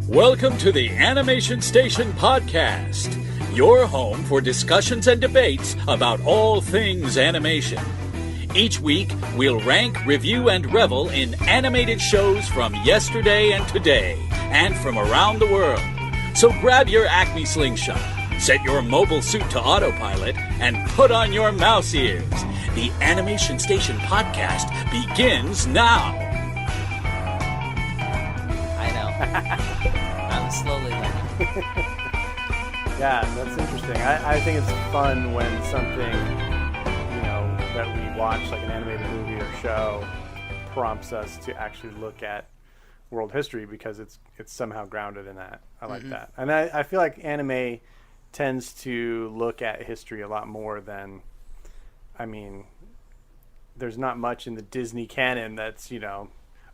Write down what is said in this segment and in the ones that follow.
Welcome to the Animation Station Podcast, your home for discussions and debates about all things animation. Each week, we'll rank, review, and revel in animated shows from yesterday and today, and from around the world. So grab your Acme slingshot, set your mobile suit to autopilot, and put on your mouse ears. The Animation Station Podcast begins now. I know. I'm slowly learning. Yeah, that's interesting. I think it's fun when something, that we watch, like an animated movie or show, prompts us to actually look at world history because it's somehow grounded in that. I like that. And I feel like anime tends to look at history a lot more than, there's not much in the Disney canon that's,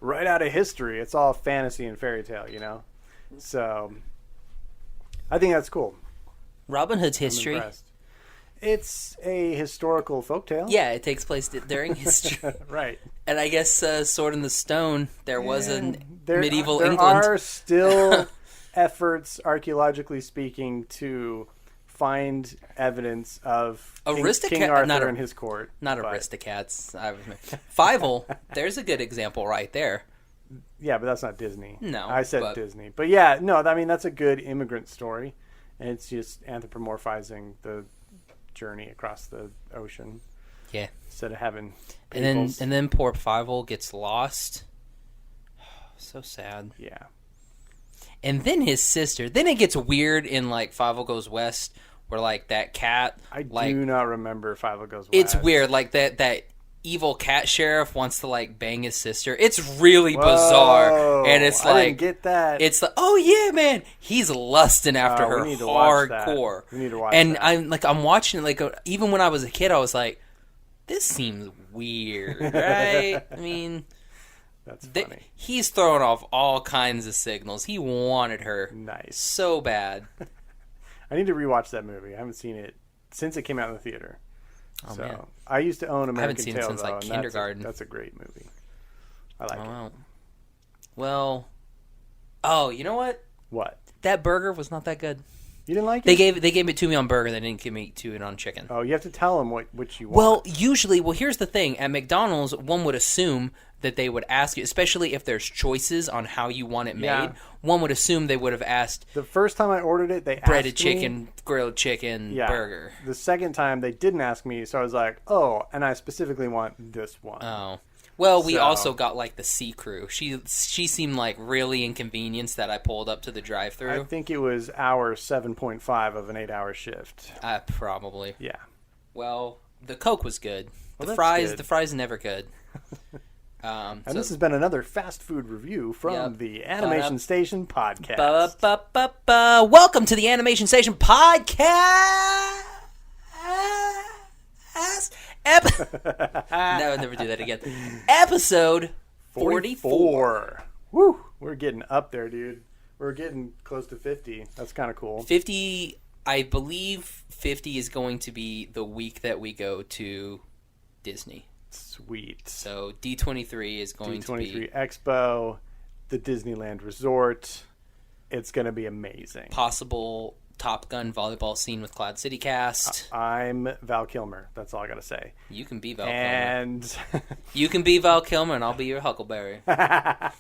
right out of history. It's all fantasy and fairy tale, So I think that's cool. Robin Hood's history. It's a historical folktale. Yeah, it takes place during history. Right. And I guess Sword in the Stone, there was medieval there England. There are still efforts, archieologically speaking, to find evidence of King Arthur and his court. Not Aristocats. Fievel, there's a good example right there. Yeah, but that's not Disney. No. I said Disney. But yeah, no, that's a good immigrant story. And it's just anthropomorphizing the journey across the ocean. Yeah. Instead of having peoples. And then poor Fievel gets lost. So sad. Yeah. And then his sister. Then it gets weird in Fievel Goes West, where that cat. I do not remember Fievel Goes West. It's weird, that evil cat sheriff wants to bang his sister. It's really bizarre, and it's I didn't get that. It's oh yeah, man, he's lusting after her hardcore. We need to watch and that. I'm watching even when I was a kid, I was like, this seems weird, right? That's funny. He's throwing off all kinds of signals. He wanted her nice so bad. I need to rewatch that movie. I haven't seen it since it came out in the theater. Oh, man. I used to own American Tail. I haven't seen it since kindergarten. That's a great movie. I like it. Well, you know what? What? That burger was not that good. You didn't like it? They gave it to me on burger. They didn't give me to it on chicken. Oh, you have to tell them which you Well, want. here's the thing. At McDonald's, one would assume that they would ask you, especially if there's choices on how you want it made. Yeah. One would assume they would have asked. The first time I ordered it, they breaded asked me, chicken, grilled chicken, burger. The second time, they didn't ask me, so I was like, oh, and I specifically want this one. Oh. Well, we also got the C crew. She seemed really inconvenienced that I pulled up to the drive-thru. I think it was hour 7.5 of an 8-hour shift. Probably. Yeah. Well, the Coke was good. Well, the fries never good. And this has been another fast food review from the Animation Station Podcast. Welcome to the Animation Station Podcast. No, never do that again. Episode 44. Woo! We're getting up there, dude. We're getting close to 50. That's kind of cool. 50, I believe 50 is going to be the week that we go to Disney. Sweet. So D23 is going to be... D23 Expo, the Disneyland Resort. It's going to be amazing. Possible Top Gun volleyball scene with Cloud City cast. I'm Val Kilmer. That's all I got to say. You can be Val Kilmer. You can be Val Kilmer, and I'll be your Huckleberry. Yeah,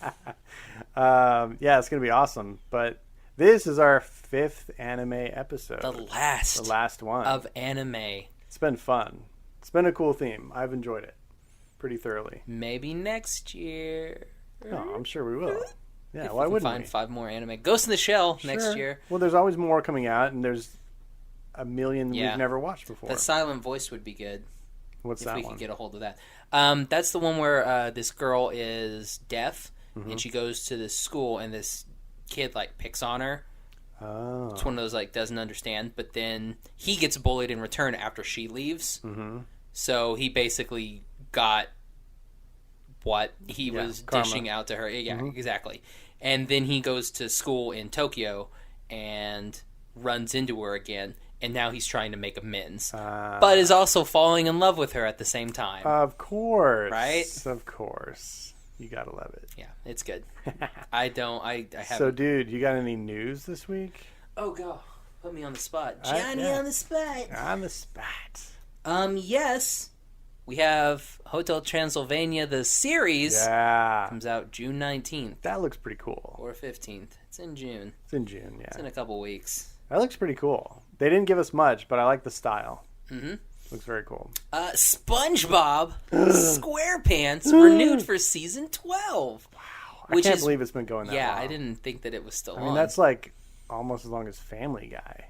it's going to be awesome. But this is our 5th anime episode. The last one. Of anime. It's been fun. It's been a cool theme. I've enjoyed it pretty thoroughly. Maybe next year. Oh, I'm sure we will. Yeah, if why wouldn't find we? 5 more anime. Ghost in the Shell next year. Well, there's always more coming out, and there's a million we've never watched before. The silent voice would be good. What's that one? If we could get a hold of that. That's the one where this girl is deaf, and she goes to this school, and this kid picks on her. Oh. It's one of those doesn't understand, but then he gets bullied in return after she leaves. Mm-hmm. So he basically got what he was karma. dishing out to her. Yeah, exactly. And then he goes to school in Tokyo, and runs into her again, and now he's trying to make amends, but is also falling in love with her at the same time. Of course. Right? Of course. You gotta love it. Yeah, it's good. I haven't. So, dude, you got any news this week? Oh, God. Put me on the spot. Johnny on the spot. On the spot. Yes. We have Hotel Transylvania, the series. Yeah. Comes out June 19th. That looks pretty cool. Or 15th. It's in June. It's in June, yeah. It's in a couple weeks. That looks pretty cool. They didn't give us much, but I like the style. Mm-hmm. Looks very cool. SpongeBob SquarePants renewed for season 12. Wow. I can't believe it's been going that long. Yeah, I didn't think that it was still on. I mean, that's like almost as long as Family Guy.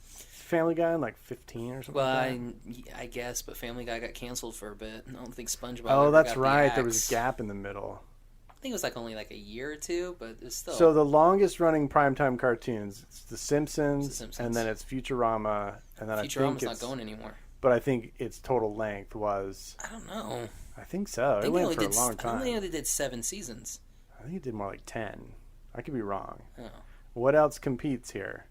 Family Guy in like 15 or something. Well, I guess, but Family Guy got canceled for a bit. I don't think SpongeBob. Oh, ever that's got right. The There was a gap in the middle. I think it was like only like a year or two, but it's still. So the longest running primetime cartoons, it's The Simpsons, and then it's Futurama, and then Futurama's not going anymore. But I think its total length was. I don't know. I think so. It went for a long time. I think they only did 7 seasons. I think it did more like 10. I could be wrong. Oh. What else competes here?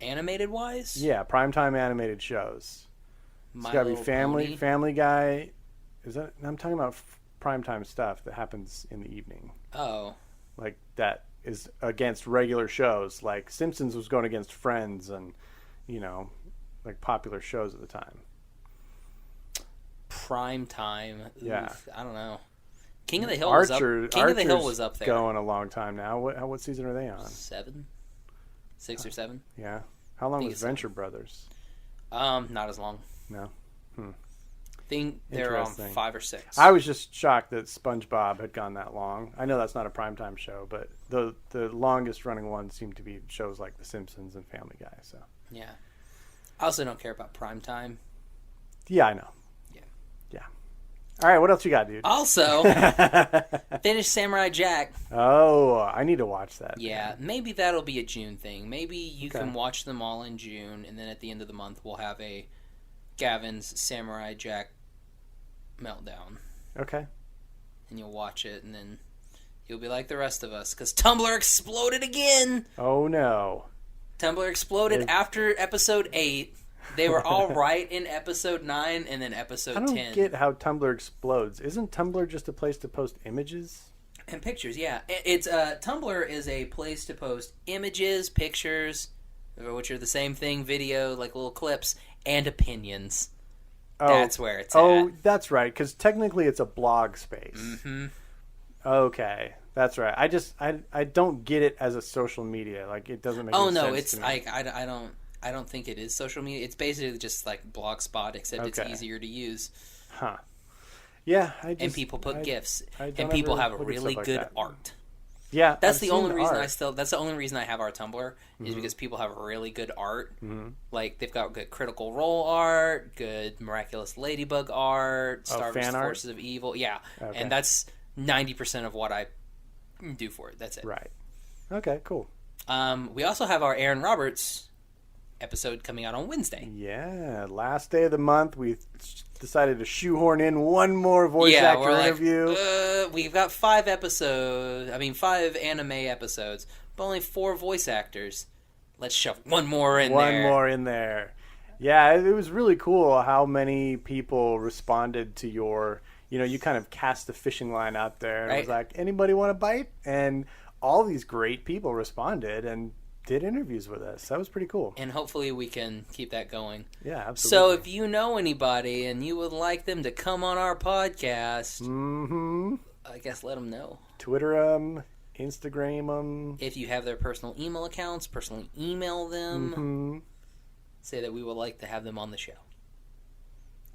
Animated wise? Yeah, primetime animated shows. It's got to be Pony. Family Guy. Is that? I'm talking about primetime stuff that happens in the evening. Oh. Like that is against regular shows. Like Simpsons was going against Friends and, like popular shows at the time. Prime time. Yeah. I don't know. King of the Hill was up. King of the Hill was up there. Going a long time now. What season are they on? 7, 6 or 7. Yeah. How long was Venture Brothers? Not as long. No. I think they're on 5 or 6. I was just shocked that SpongeBob had gone that long. I know that's not a primetime show, but the longest running ones seem to be shows like The Simpsons and Family Guy. So yeah. I also don't care about primetime. Yeah, I know. Yeah. All right, what else you got, dude? Also, finished Samurai Jack. Oh, I need to watch that. Yeah, maybe that'll be a June thing. Maybe you can watch them all in June, and then at the end of the month we'll have a Gavin's Samurai Jack meltdown. Okay. And you'll watch it, and then you'll be like the rest of us, because Tumblr exploded again! Oh, no. Tumblr exploded after episode 8. They were all right in episode 9 and then episode 10. I don't get how Tumblr explodes. Isn't Tumblr just a place to post images? And pictures, yeah. It's Tumblr is a place to post images, pictures, which are the same thing, video, like little clips, and opinions. Oh, that's where it's at. Oh, that's right, because technically it's a blog space. Mm-hmm. Okay, that's right. I don't get it as a social media. Like, it doesn't make any sense to me. Oh, no, it's like, I don't think it is social media. It's basically just like Blogspot, except it's easier to use. Huh. Yeah, and people put GIFs, and people have really good art. Yeah, that's the only reason That's the only reason I have our Tumblr is because people have really good art. Mm-hmm. Like they've got good Critical Role art, good Miraculous Ladybug art, Star Wars Forces of Evil. Yeah, and that's 90% of what I do for it. That's it. Right. Okay. Cool. We also have our Aaron Roberts episode coming out on Wednesday. Yeah, last day of the month, we decided to shoehorn in one more voice actor interview. We've got 5 anime episodes, but only 4 voice actors. Let's shove one more in there. Yeah, it was really cool how many people responded to your, you kind of cast the fishing line out there. And it was like, anybody want to bite? And all these great people responded and did interviews with us. That was pretty cool. And hopefully we can keep that going. Yeah, absolutely. So if you know anybody and you would like them to come on our podcast, I guess let them know. Twitter them, Instagram them. If you have their personal email accounts, personally email them. Say that we would like to have them on the show.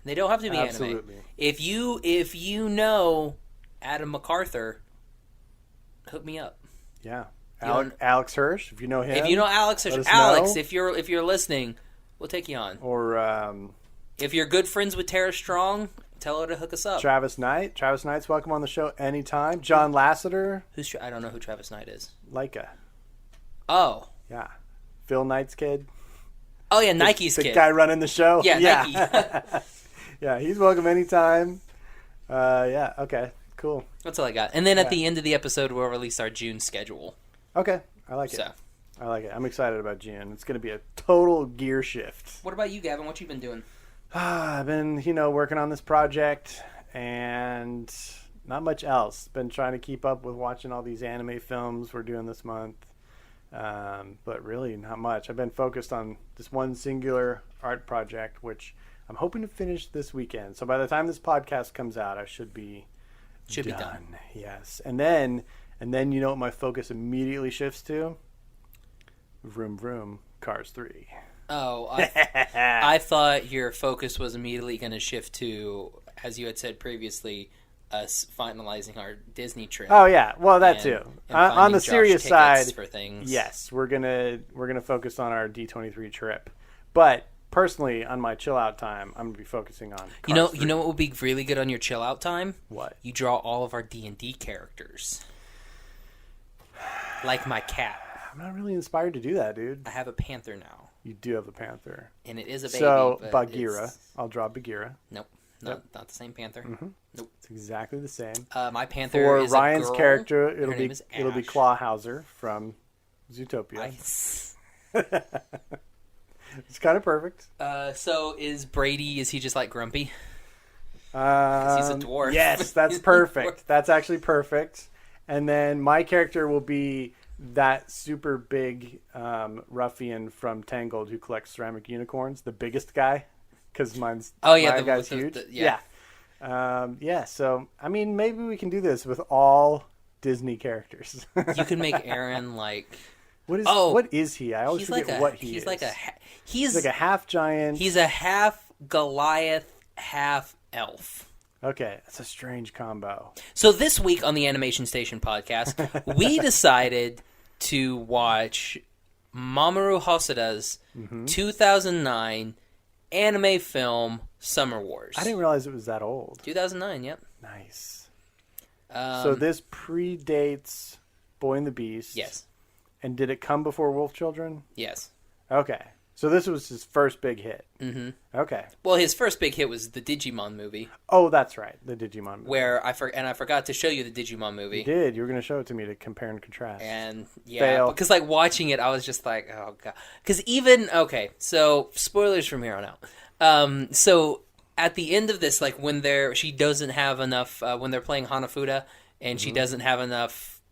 They don't have to be anime. If you know Adam MacArthur, hook me up. Yeah. Alex Hirsch, if you know him. If you know Alex Hirsch, Alex, if you're listening, we'll take you on. Or if you're good friends with Tara Strong, tell her to hook us up. Travis Knight. Travis Knight's welcome on the show anytime. John Lasseter. I don't know who Travis Knight is. Leica. Oh. Yeah. Phil Knight's kid. Oh yeah, Nike's kid. The guy running the show. Yeah. Nike. Yeah, he's welcome anytime. Yeah. Okay. Cool. That's all I got. And then at the end of the episode, we'll release our June schedule. Okay, I like it. I like it. I'm excited about June. It's going to be a total gear shift. What about you, Gavin? What you been doing? I've been, working on this project and not much else. Been trying to keep up with watching all these anime films we're doing this month. But really not much. I've been focused on this one singular art project, which I'm hoping to finish this weekend. So by the time this podcast comes out, I should be done. Yes. And then what my focus immediately shifts to? Vroom Vroom, Cars 3. Oh, I thought your focus was immediately going to shift to, as you had said previously, us finalizing our Disney trip. Oh yeah, well that too. On the serious side, for things. Yes, we're gonna focus on our D23 trip. But personally, on my chill out time, I'm gonna be focusing on. Cars 3. You know what would be really good on your chill out time? What? You draw all of our D&D characters, like my cat. I'm not really inspired to do that, dude. I have a panther now. You do have a panther, and it is a baby. So Bagheera, I'll draw Bagheera. Nope. Not the same panther. Mm-hmm. Nope. It's exactly the same. My panther For is Ryan's a girl. character, Her name is it'll be Ash. Clawhauser from Zootopia. It's kind of perfect. So is Brady? Is he just like grumpy? 'Cause he's a dwarf. Yes, that's perfect. That's actually perfect. And then my character will be that super big ruffian from Tangled who collects ceramic unicorns, the biggest guy. Because my guy's huge. Yeah. So, I mean, maybe we can do this with all Disney characters. You can make Aaron like... What is he? I always forget what he is. He's like a half giant. He's a half Goliath, half elf. Okay, that's a strange combo. So this week on the Animation Station podcast, we decided to watch Mamoru Hosoda's 2009 anime film Summer Wars. I didn't realize it was that old. 2009, yep. Nice. So this predates Boy and the Beast. Yes. And did it come before Wolf Children? Yes. Okay. So this was his first big hit. Mm-hmm. Okay. Well, his first big hit was the Digimon movie. Oh, that's right. The Digimon movie. Where I forgot to show you the Digimon movie. You did. You were going to show it to me to compare and contrast. And yeah, Fail. because like watching it, I was just like, oh god. Because so spoilers from here on out. So at the end of this, like when she doesn't have enough, when they're playing Hanafuda, and she doesn't have enough,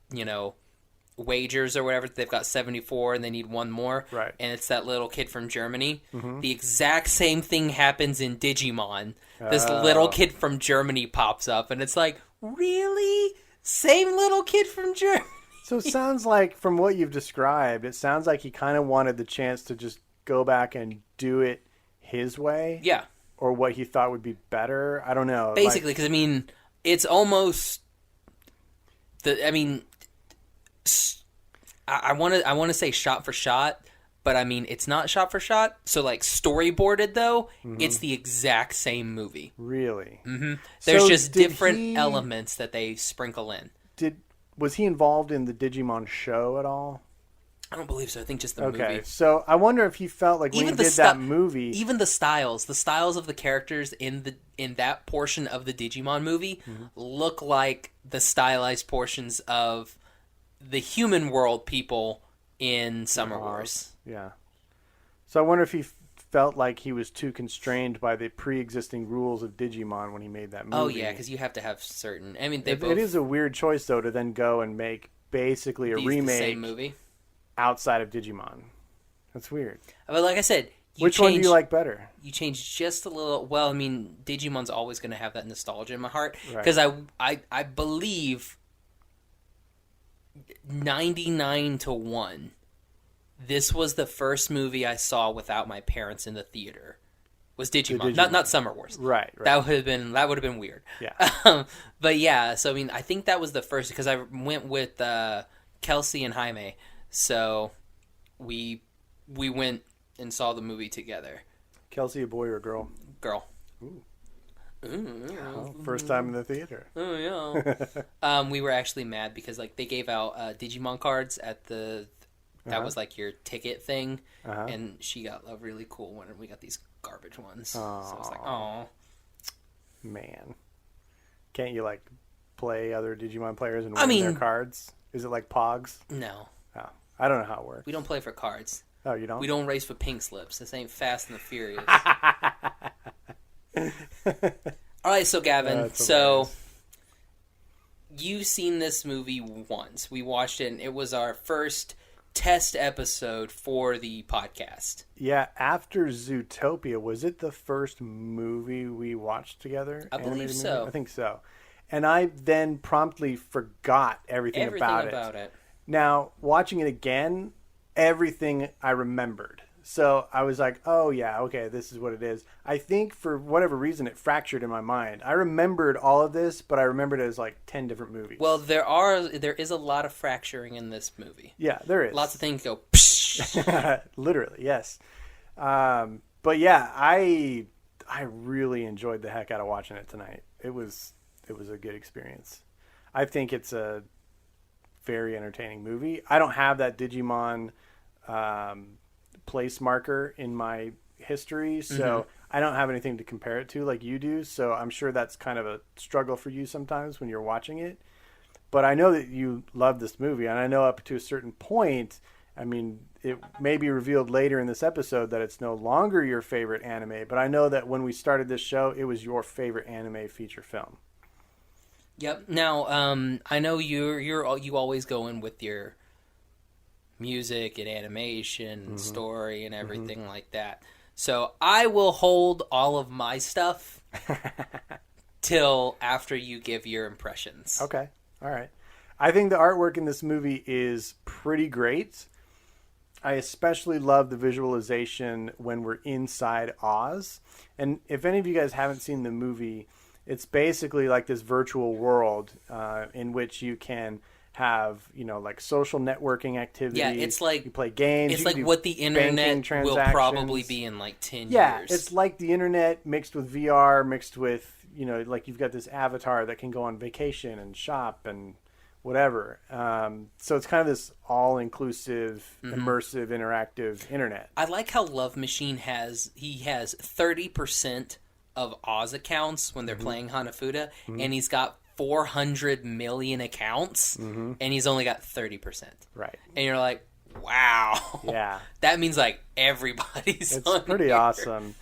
wagers or whatever, they've got 74 and they need one more, right? And it's that little kid from Germany. The exact same thing happens in Digimon. This little kid from Germany pops up and it's like, really? Same little kid from Germany? So it sounds like, from what you've described, it sounds like he kind of wanted the chance to just go back and do it his way. Yeah. Or what he thought would be better. I don't know. Basically, because it's almost I want to say shot for shot, but it's not shot for shot. So like storyboarded though, it's the exact same movie. Really? Mm-hmm. There's just different elements that they sprinkle in. Was he involved in the Digimon show at all? I don't believe so. I think just the movie. Okay, so I wonder if he felt like when he did that movie, even the styles of the characters in that portion of the Digimon movie look like the stylized portions of the human world people in Summer Wars. Yeah. So I wonder if he felt like he was too constrained by the pre-existing rules of Digimon when he made that movie. Oh yeah, because you have to have certain. It is a weird choice though to then go and make basically a remake the same movie outside of Digimon. That's weird. But like I said, which one do you like better? You change just a little. Well, Digimon's always going to have that nostalgia in my heart because I believe 99-1. This was the first movie I saw without my parents in the theater. Was Digimon. Not Summer Wars. Right. That would have been weird. Yeah. But yeah, so I think that was the first because I went with Kelsey and Jaime. So we went and saw the movie together. Kelsey, a boy or a girl? Girl. Ooh. First time in the theater. Oh yeah. We were actually mad because they gave out Digimon cards at that was like your ticket thing, and she got a really cool one, and we got these garbage ones. So I was like, oh man, can't you play other Digimon players and win their cards? Is it like Pogs? No. Oh, I don't know how it works. We don't play for cards. Oh, you don't? We don't race for pink slips. This ain't Fast and the Furious. All right, so Gavin, you've seen this movie once. We watched it, and it was our first test episode for the podcast. Yeah, after Zootopia, was it the first movie we watched together? I believe so. I think so. And I then promptly forgot everything about it. Now, watching it again, everything I remembered. So I was like, oh yeah, okay, this is what it is. I think for whatever reason it fractured in my mind. I remembered all of this, but I remembered it as like 10 different movies. Well, there is a lot of fracturing in this movie. Yeah, there is. Lots of things go literally, yes. But yeah, I really enjoyed the heck out of watching it tonight. It was a good experience. I think it's a very entertaining movie. I don't have that Digimon place marker in my history, so I don't have anything to compare it to like you do, so I'm sure that's kind of a struggle for you sometimes when you're watching it. But I know that you love this movie, and I know up to a certain point, I mean, it may be revealed later in this episode that it's no longer your favorite anime, but I know that when we started this show, it was your favorite anime feature film. Yep. Now, I know you always go in with your music and animation and story and everything like that. So I will hold all of my stuff till after you give your impressions. Okay. All right. I think the artwork in this movie is pretty great. I especially love the visualization when we're inside Oz. And if any of you guys haven't seen the movie, it's basically like this virtual world in which you can have, like social networking activities. Yeah, it's like you play games. It's like what the internet will probably be in like 10 years. Yeah, it's like the internet mixed with VR, mixed with, like you've got this avatar that can go on vacation and shop and whatever. So it's kind of this all-inclusive, immersive, interactive internet. I like how Love Machine has 30% of Oz accounts when they're playing Hanafuda, and he's got 400 million accounts, and he's only got 30%. Right. And you're like, wow. Yeah. That means like everybody's It's on pretty here. awesome.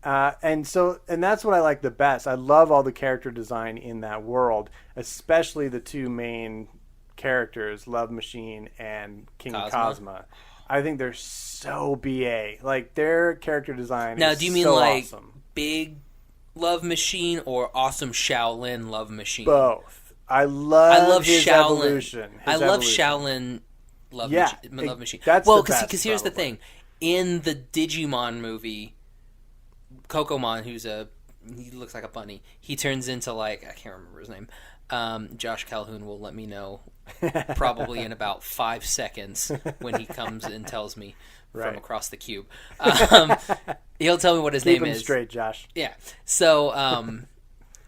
And that's what I like the best. I love all the character design in that world, especially the two main characters, Love Machine and King Cosma. I think they're so BA. Like, their character design now, is do you mean so like awesome. big Love Machine or awesome Shaolin Love Machine? Both. I love his Shaolin. evolution. Love Shaolin Love Machine. That's because here's the thing. In the Digimon movie, Kokomon, he looks like a bunny. He turns into like, I can't remember his name. Josh Calhoun will let me know probably in about 5 seconds when he comes and tells me from across the cube. He'll tell me what his name is. Keep him straight, Josh. Yeah. So, and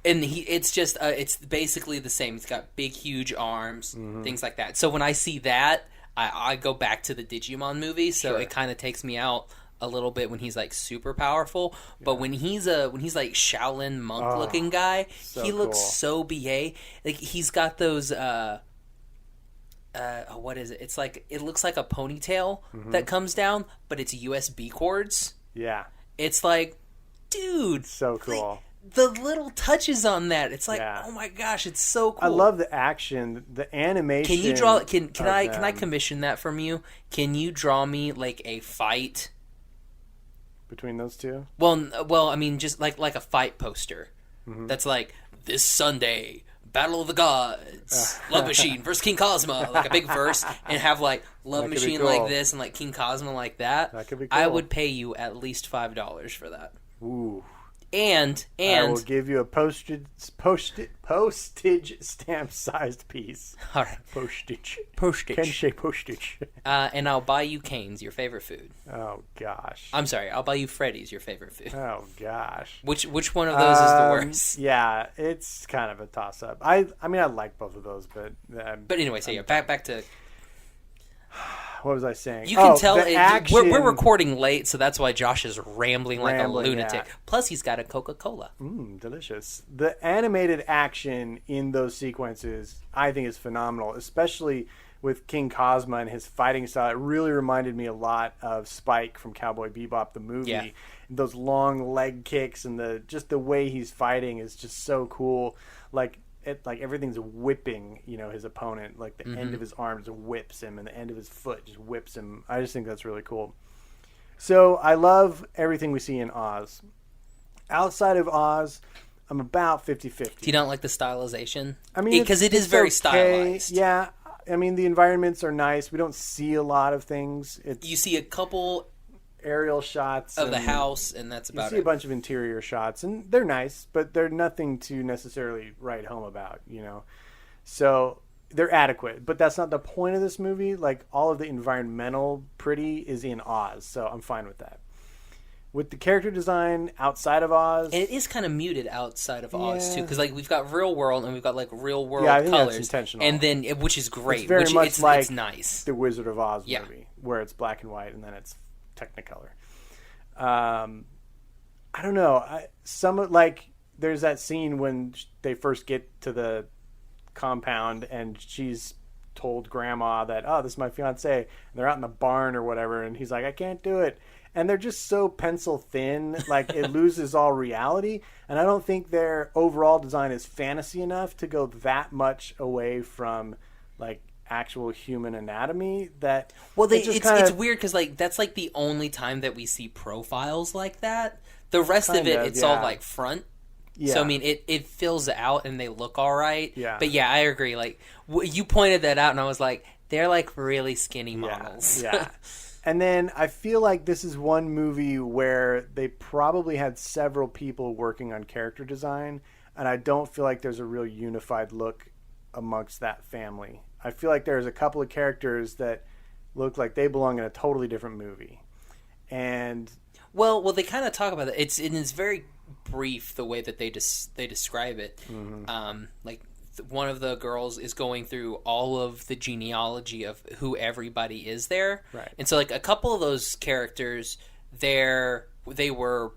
it's basically the same. He's got big, huge arms, things like that. So when I see that, I go back to the Digimon movie. So it kind of takes me out a little bit when he's like super powerful, but when he's like Shaolin monk looking guy, he looks so BA. Like he's got those what is it? It's like, it looks like a ponytail that comes down, but it's USB cords. Yeah. It's like, dude, so cool. Like, the little touches on that, it's like, oh my gosh, it's so cool. I love the action, the animation. Can you draw? Can I commission that from you? Can you draw me like a fight between those two? Well, I mean, just like a fight poster. That's like, this Sunday, Battle of the Gods, Love Machine versus King Cosma, like a big verse, and have like Love Machine like this and like King Cosma like that. That could be cool. I would pay you at least $5 for that. Ooh. And I will give you a postage stamp sized piece. All right. Postage. Postage. Postage. And I'll buy you Cane's, your favorite food. Oh gosh. I'm sorry. I'll buy you Freddy's, your favorite food. Oh gosh. Which one of those is the worst? Yeah, it's kind of a toss up. I mean, I like both of those, but. But anyway, so yeah, back to. What was I saying? You can tell we're recording late, so that's why Josh is rambling like a lunatic. Yeah. Plus, he's got a Coca-Cola. Delicious. The animated action in those sequences, I think, is phenomenal, especially with King Cosmo and his fighting style. It really reminded me a lot of Spike from Cowboy Bebop, the movie. Yeah. Those long leg kicks and the way he's fighting is just so cool. Like everything's whipping, his opponent. Like the end of his arm just whips him, and the end of his foot just whips him. I just think that's really cool. So I love everything we see in Oz. Outside of Oz, I'm about 50-50. You don't like the stylization? I mean, because it is very okay. stylized. Yeah, I mean the environments are nice. We don't see a lot of things. You see a couple aerial shots of the house, and that's about it. You see a bunch of interior shots, and they're nice, but they're nothing to necessarily write home about, So they're adequate, but that's not the point of this movie. Like, all of the environmental pretty is in Oz, so I'm fine with that. With the character design outside of Oz, and it is kind of muted outside of Oz too, because like we've got real world and we've got like real world I think colors, that's intentional. and then which is great. It's very much like it's nice. The Wizard of Oz movie, where it's black and white and then it's Technicolor. I don't know. There's that scene when they first get to the compound and she's told Grandma that, oh, this is my fiance, and they're out in the barn or whatever, and he's like, I can't do it. And they're just so pencil thin, like it loses all reality. And I don't think their overall design is fantasy enough to go that much away from like actual human anatomy. That it's weird because like that's like the only time that we see profiles like that. The rest of it's all like front. Yeah. So I mean, it fills out and they look all right. Yeah. But yeah, I agree. Like you pointed that out, and I was like, they're like really skinny models. Yeah. And then I feel like this is one movie where they probably had several people working on character design, and I don't feel like there's a real unified look amongst that family. I feel like there's a couple of characters that look like they belong in a totally different movie. And well, they kind of talk about it. It's very brief the way that they describe it. Mm-hmm. Like one of the girls is going through all of the genealogy of who everybody is there. Right. And so like a couple of those characters they were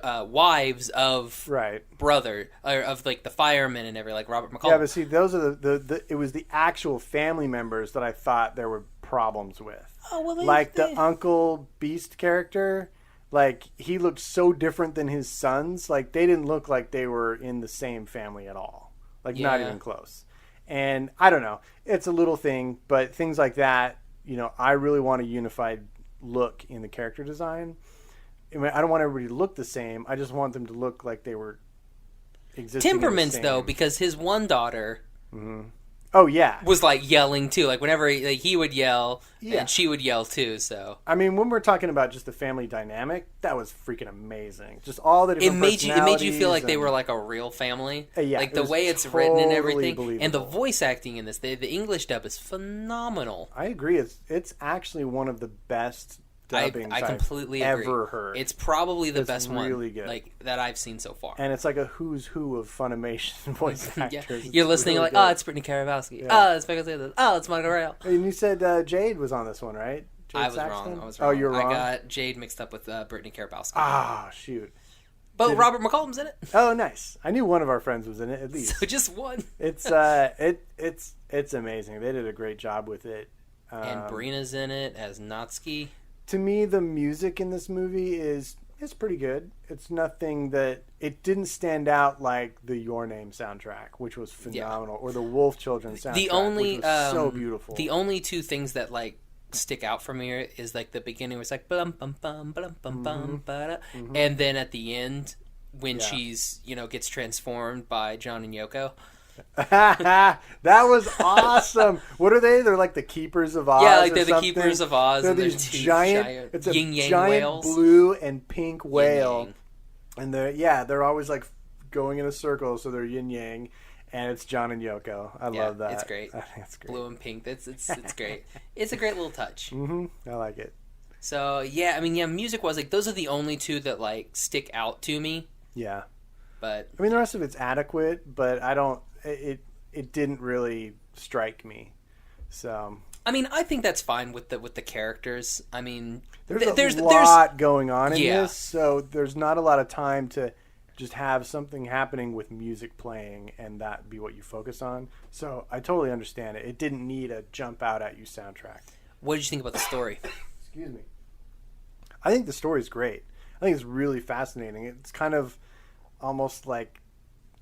wives of brother or of like the firemen and everything, like Robert McCall. Yeah, but see, those are the it was the actual family members that I thought there were problems with. Oh, well, the Uncle Beast character, like he looked so different than his sons. Like they didn't look like they were in the same family at all. Like not even close. And I don't know. It's a little thing, but things like that, I really want a unified look in the character design. I mean, I don't want everybody to look the same. I just want them to look like they were existing. Temperaments, though, because his one daughter, oh yeah, was like yelling too. Like whenever he would yell, and she would yell too. So I mean, when we're talking about just the family dynamic, that was freaking amazing. Just all the different it made you feel like they were like a real family. Like the way it's written and everything, believable. And the voice acting in this, the English dub is phenomenal. I agree. It's actually one of the best dubbings I completely I've agree. ever heard. It's probably the best really one good. like that I've seen so far. And it's like a who's who of Funimation voice actors. You're listening really like, good. oh, it's Brittany Karabowski. Oh, it's Michael Taylor. Oh, it's Michael Rail. And you said Jade was on this one, right? Jade I was Saxton? wrong. Oh, you're wrong? I got Jade mixed up with Brittany Karabowski. Ah, shoot. But Robert McCollum's in it. Oh, nice. I knew one of our friends was in it, at least. So just one. It's amazing. They did a great job with it. And Brina's in it as Natsuki. To me, the music in this movie is pretty good. It's nothing that... It didn't stand out like the Your Name soundtrack, which was phenomenal, or the Wolf Children soundtrack, which was so beautiful. The only two things that like stick out for me is like the beginning where it's like bum bum bum bum bum bum ba and then at the end when she's gets transformed by John and Yoko. That was awesome. What are they? They're like the keepers of Oz. Yeah, like they're the keepers of Oz. They're and these giant. It's a yin-yang giant whales. blue and pink whale, Yin-yang. and they're always like going in a circle, so they're yin yang, and it's John and Yoko. I love that. It's great. I think it's great. Blue and pink. It's great. It's a great little touch. I like it. So music was like those are the only two that like stick out to me. Yeah, but I mean the rest of it's adequate, but I don't. It didn't really strike me. So I mean, I think that's fine with the characters. I mean, there's a lot going on in this, so there's not a lot of time to just have something happening with music playing and that be what you focus on. So I totally understand it. It didn't need a jump out at you soundtrack. What did you think about the story? Excuse me. I think the story's great. I think it's really fascinating. It's kind of almost like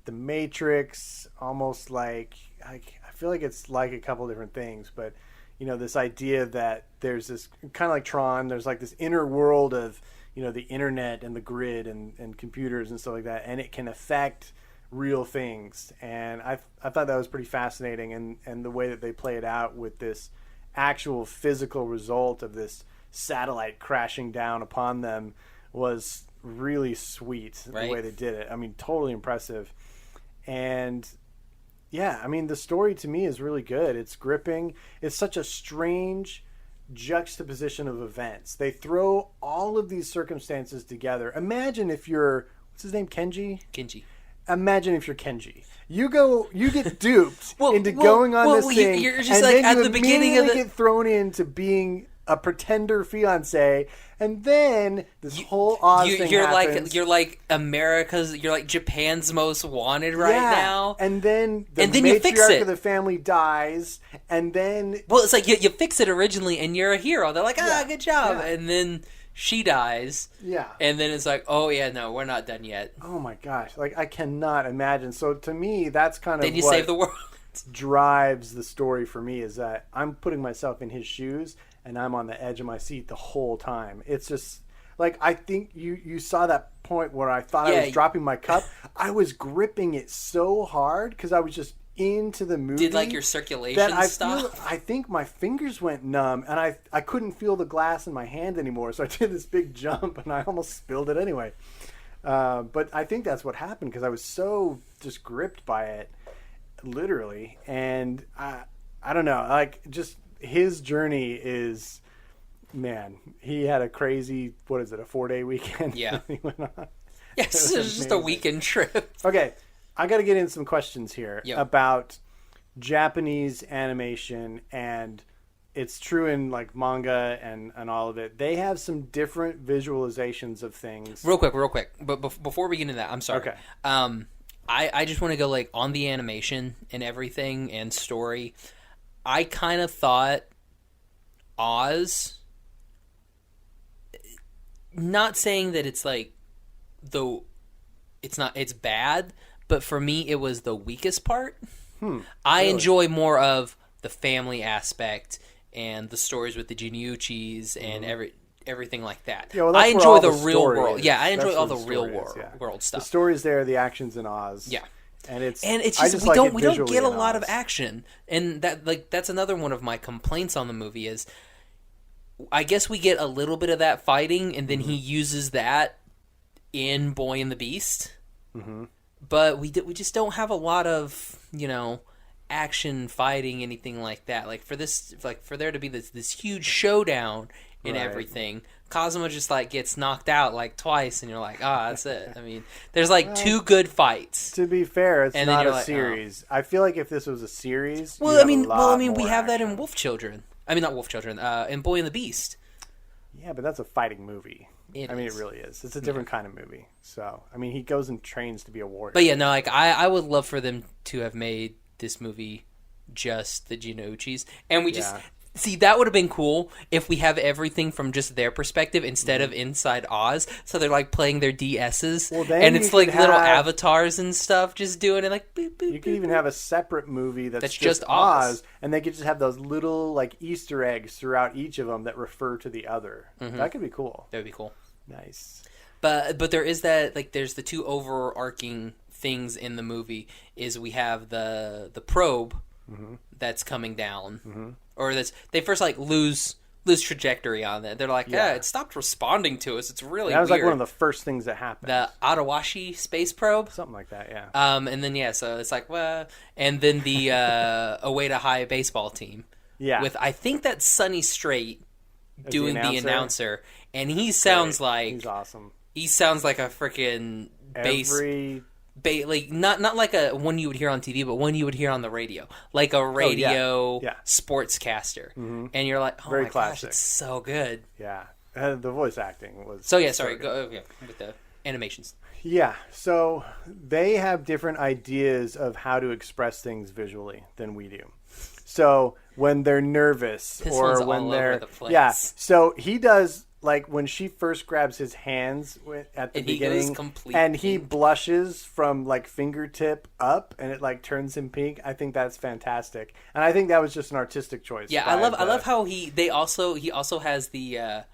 The Matrix, almost like I feel like it's like a couple different things, but this idea that there's this kind of like Tron, there's like this inner world of the internet and the grid and computers and stuff like that, and it can affect real things. And I thought that was pretty fascinating, and the way that they play it out with this actual physical result of this satellite crashing down upon them was really sweet. Right. The way they did it, I mean, totally impressive. And yeah, I mean, the story to me is really good. It's gripping. It's such a strange juxtaposition of events. They throw all of these circumstances together. Imagine if you're, what's his name, Kenji? Imagine if you're Kenji. You get duped into going on this thing, you're just and like then at you the beginning of get thrown into being a pretender fiance, and then this whole Oz thing happens. You're like America's, you're like Japan's most wanted right now. And then the matriarch you fix it. Of the family dies, and then it's like you fix it originally, and you're a hero. They're like, good job, and then she dies. Yeah. And then it's like, oh yeah, no, we're not done yet. Oh my gosh, like I cannot imagine. So to me, that's kind of then you save the world. Drives the story for me is that I'm putting myself in his shoes. And I'm on the edge of my seat the whole time. It's just like, I think you saw that point where I thought I was dropping my cup. I was gripping it so hard because I was just into the movie. Did like your circulation stop? I think my fingers went numb, and I couldn't feel the glass in my hand anymore. So I did this big jump, and I almost spilled it anyway. But I think that's what happened because I was so just gripped by it, literally. And I don't know, like just. His journey is, man, he had a crazy, a 4-day weekend? Yeah. He went on. Yes, it was just a weekend trip. Okay, I got to get in some questions here about Japanese animation, and it's true in like manga and all of it. They have some different visualizations of things. Real quick. But before we get into that, I'm sorry. Okay. I just want to go like on the animation and everything and story. I kind of thought Oz, not saying that it's like it's bad, but for me it was the weakest part. I enjoy more of the family aspect and the stories with the Jinyuchis and everything like that. Yeah, well, I enjoy the real world. Yeah, I enjoy all the real world stuff. The story's there, the action's in Oz. Yeah. And it's just we don't get a lot of action, and that's another one of my complaints on the movie is, I guess we get a little bit of that fighting, and then he uses that in Boy and the Beast, but we just don't have a lot of action fighting, anything like that. Like for there to be this huge showdown and everything. Kazuma just like gets knocked out like twice, and you're like, that's it. I mean, there's like two good fights. To be fair, it's not a series. I feel like if this was a series, we have that in Wolf Children. I mean, not Wolf Children. In Boy and the Beast. Yeah, but that's a fighting movie. It really is. It's a different kind of movie. So, I mean, he goes and trains to be a warrior. But yeah, no, like I would love for them to have made this movie just the Jinyuchis, and we just. See, that would have been cool if we have everything from just their perspective instead of inside Oz. So they're like playing their DSs, and it's like little avatars and stuff just doing it like boop, boop, you could even have a separate movie that's just Oz, and they could just have those little like Easter eggs throughout each of them that refer to the other. That could be cool. That would be cool. Nice. But there is that, like, there's the two overarching things in the movie is we have the probe that's coming down. Or they first like lose trajectory on it. They're like, it stopped responding to us. It's really weird. That was like one of the first things that happened. The Atawashi space probe, something like that, yeah. And then so it's like, and then the Ueda High baseball team, with I think that's Sonny Strait doing the announcer, and he sounds like he's awesome. He sounds like a freaking like not like a one you would hear on TV, but one you would hear on the radio, like a radio sportscaster, and you're like, gosh, it's so good. Yeah, the voice acting was so. Yeah, sorry. Go with the animations. Yeah, so they have different ideas of how to express things visually than we do. So when they're nervous this or one's when all they're over the place. yeah, so he does like when she first grabs his hands at the beginning, and he blushes from like fingertip up, and it like turns him pink. I think that's fantastic, and I think that was just an artistic choice. Yeah, I love how he also has the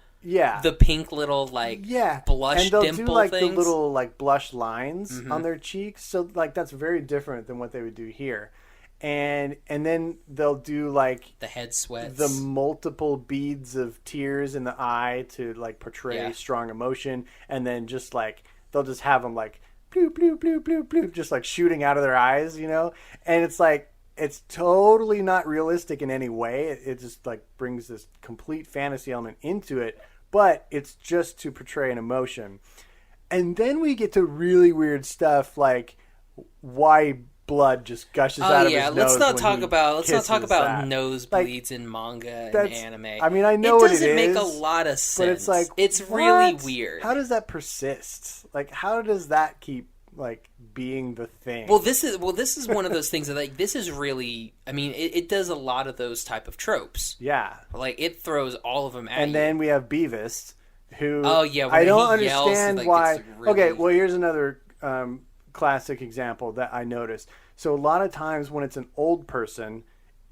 pink little like blush and they'll dimple do like things. the little like blush lines on their cheeks. So like that's very different than what they would do here. And then they'll do like the head sweats, the multiple beads of tears in the eye to like portray strong emotion, and then just like they'll just have them like bloop bloop bloop bloop bloop, just like shooting out of their eyes, you know. And it's like it's totally not realistic in any way. It just like brings this complete fantasy element into it, but it's just to portray an emotion. And then we get to really weird stuff like why blood just gushes out of his nose. Let's not talk about nosebleeds in manga and anime. I mean, I know what it is. It doesn't make a lot of sense. But it's like, it's really weird. How does that persist? Like, how does that keep like being the thing? Well, this is one of those things that like this is really. I mean, it does a lot of those type of tropes. Yeah, like it throws all of them at you. And then we have Beavis, who I don't understand yells, why. like, really... Okay, well, here's another classic example that I noticed. So a lot of times when it's an old person,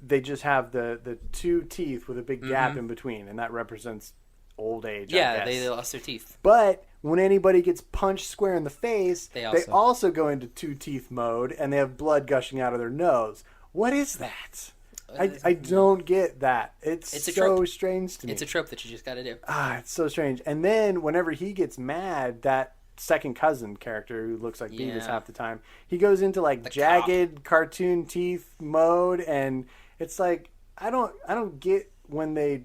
they just have the two teeth with a big gap in between, and that represents old age. Yeah, they lost their teeth. But when anybody gets punched square in the face, they also go into two teeth mode, and they have blood gushing out of their nose. What is that? I don't get that. It's so strange to me. It's a trope that you just got to do. It's so strange. And then whenever he gets mad, that second cousin character who looks like Beavis half the time, he goes into like jagged cartoon teeth mode, and it's like I don't get when they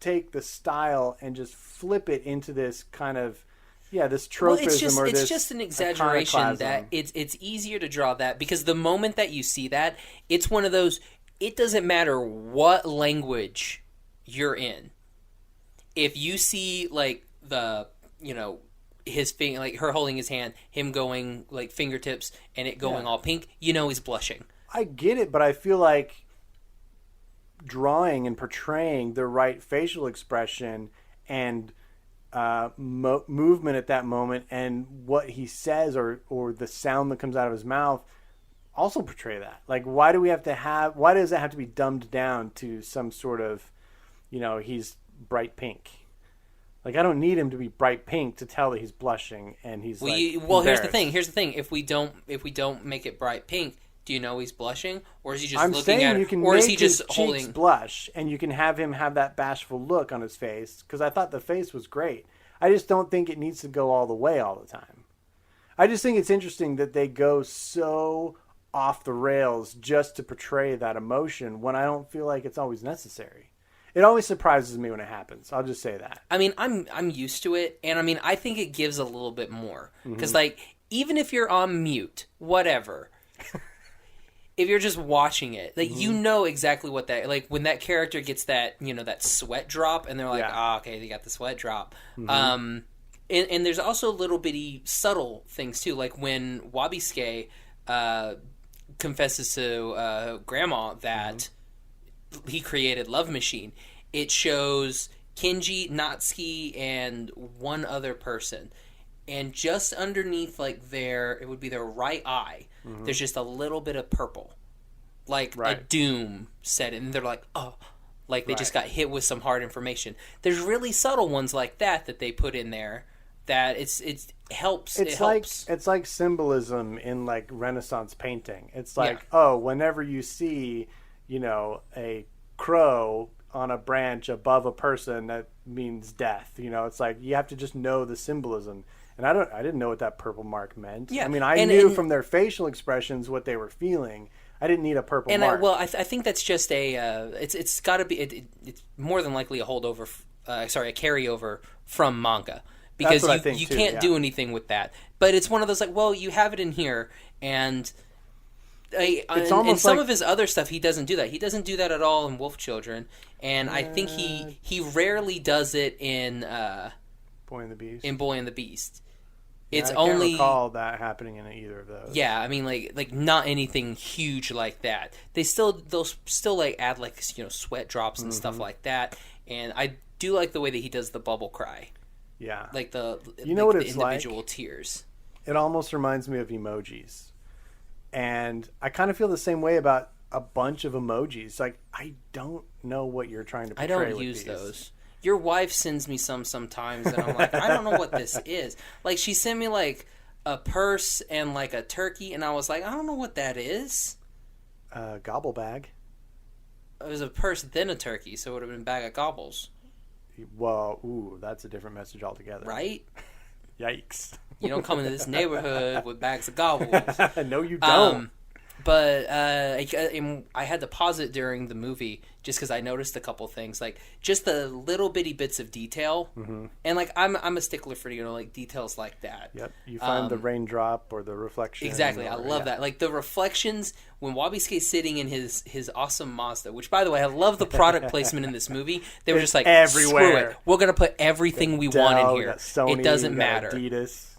take the style and just flip it into this kind of this tropism or this it's just an exaggeration that it's easier to draw that because the moment that you see that, it's one of those, it doesn't matter what language you're in. If you see like the his finger, like her holding his hand, him going like fingertips, and it going all pink, he's blushing. I get it, but I feel like drawing and portraying the right facial expression and movement at that moment, and what he says or the sound that comes out of his mouth also portray that. Like, why does it have to be dumbed down to some sort of, he's bright pink? Like, I don't need him to be bright pink to tell that he's blushing and he's here's the thing. If we don't make it bright pink, do you know he's blushing, or is he just looking at it, or is he just holding blush, and you can have him have that bashful look on his face? Because I thought the face was great. I just don't think it needs to go all the way all the time. I just think it's interesting that they go so off the rails just to portray that emotion when I don't feel like it's always necessary. It always surprises me when it happens. I'll just say that. I mean, I'm used to it, and I mean, I think it gives a little bit more because, like, even if you're on mute, whatever, if you're just watching it, like you know exactly what that, like when that character gets that, that sweat drop, and they're like, okay, they got the sweat drop. And there's also little bitty subtle things too, like when Wabisuke confesses to Grandma that. He created Love Machine. It shows Kenji, Natsuki, and one other person. And just underneath, like, it would be their right eye, there's just a little bit of purple. Like, a doom set it. And they're like, oh. Like, they just got hit with some hard information. There's really subtle ones like that they put in there that it helps. It's like symbolism in, like, Renaissance painting. It's like, whenever you see... a crow on a branch above a person, that means death. It's like you have to just know the symbolism. And I didn't know what that purple mark meant. Yeah. I mean, I knew from their facial expressions what they were feeling. I didn't need a purple mark. I think that's just it's got to be. It's more than likely a holdover. A carryover from manga. Because you can't do anything with that. But it's one of those like, well, you have it in here, and. In some of his other stuff, he doesn't do that. He doesn't do that at all in Wolf Children, and I think he rarely does it in Boy and the Beast. In Boy and the Beast, It's I only can't recall that happening in either of those. Yeah, I mean, like not anything huge like that. They'll still like add like sweat drops and stuff like that. And I do like the way that he does the bubble cry. Yeah, like the what the it's individual like? Tears. It almost reminds me of emojis, and I kind of feel the same way about a bunch of emojis. Like, I don't know what you're trying to portray. I don't use those. Your wife sends me sometimes, and I'm like, I don't know what this is. Like, she sent me like a purse and like a turkey, and I was like, I don't know what that is. Gobble bag. It was a purse, then a turkey, so it would have been a bag of gobbles. Well, that's a different message altogether. Right? Yikes. You don't come into this neighborhood with bags of gobbles. No, you don't. But I had to pause it during the movie just because I noticed a couple things, like just the little bitty bits of detail, and like I'm a stickler for like details like that. Yep, you find the raindrop or the reflection. Exactly, I love that. Like the reflections when Wabi-Suke's sitting in his awesome Mazda, which by the way I love the product placement in this movie. They were just like everywhere. Screw it, we're gonna put everything we want in here. Sony, it doesn't matter.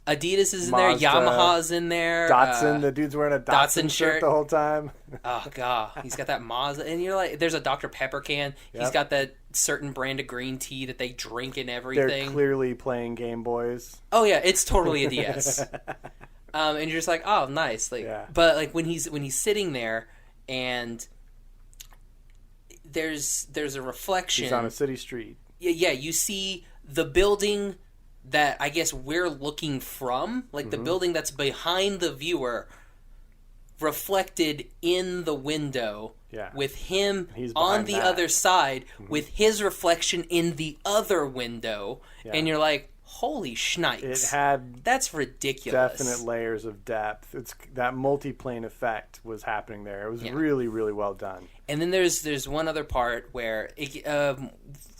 Adidas is in Mazda, there. Yamaha's in there. Datsun, the dude's wearing a Datsun shirt the whole time. Oh god, he's got that Mazda, and you're like, there's a Dr. Pepper can. Yep. He's got that certain brand of green tea that they drink and everything. They're clearly playing Game Boys. Oh yeah, it's totally a DS. And you're just like, oh nice, like. Yeah. But like when he's sitting there, and there's a reflection. He's on a city street. Yeah, you see the building that I guess we're looking from, like the building that's behind the viewer, reflected in the window, with him on the other side, with his reflection in the other window, and you're like, holy shnikes. It had that's ridiculous. Definite layers of depth. It's that multi-plane effect was happening there. It was really, really well done. And then there's one other part where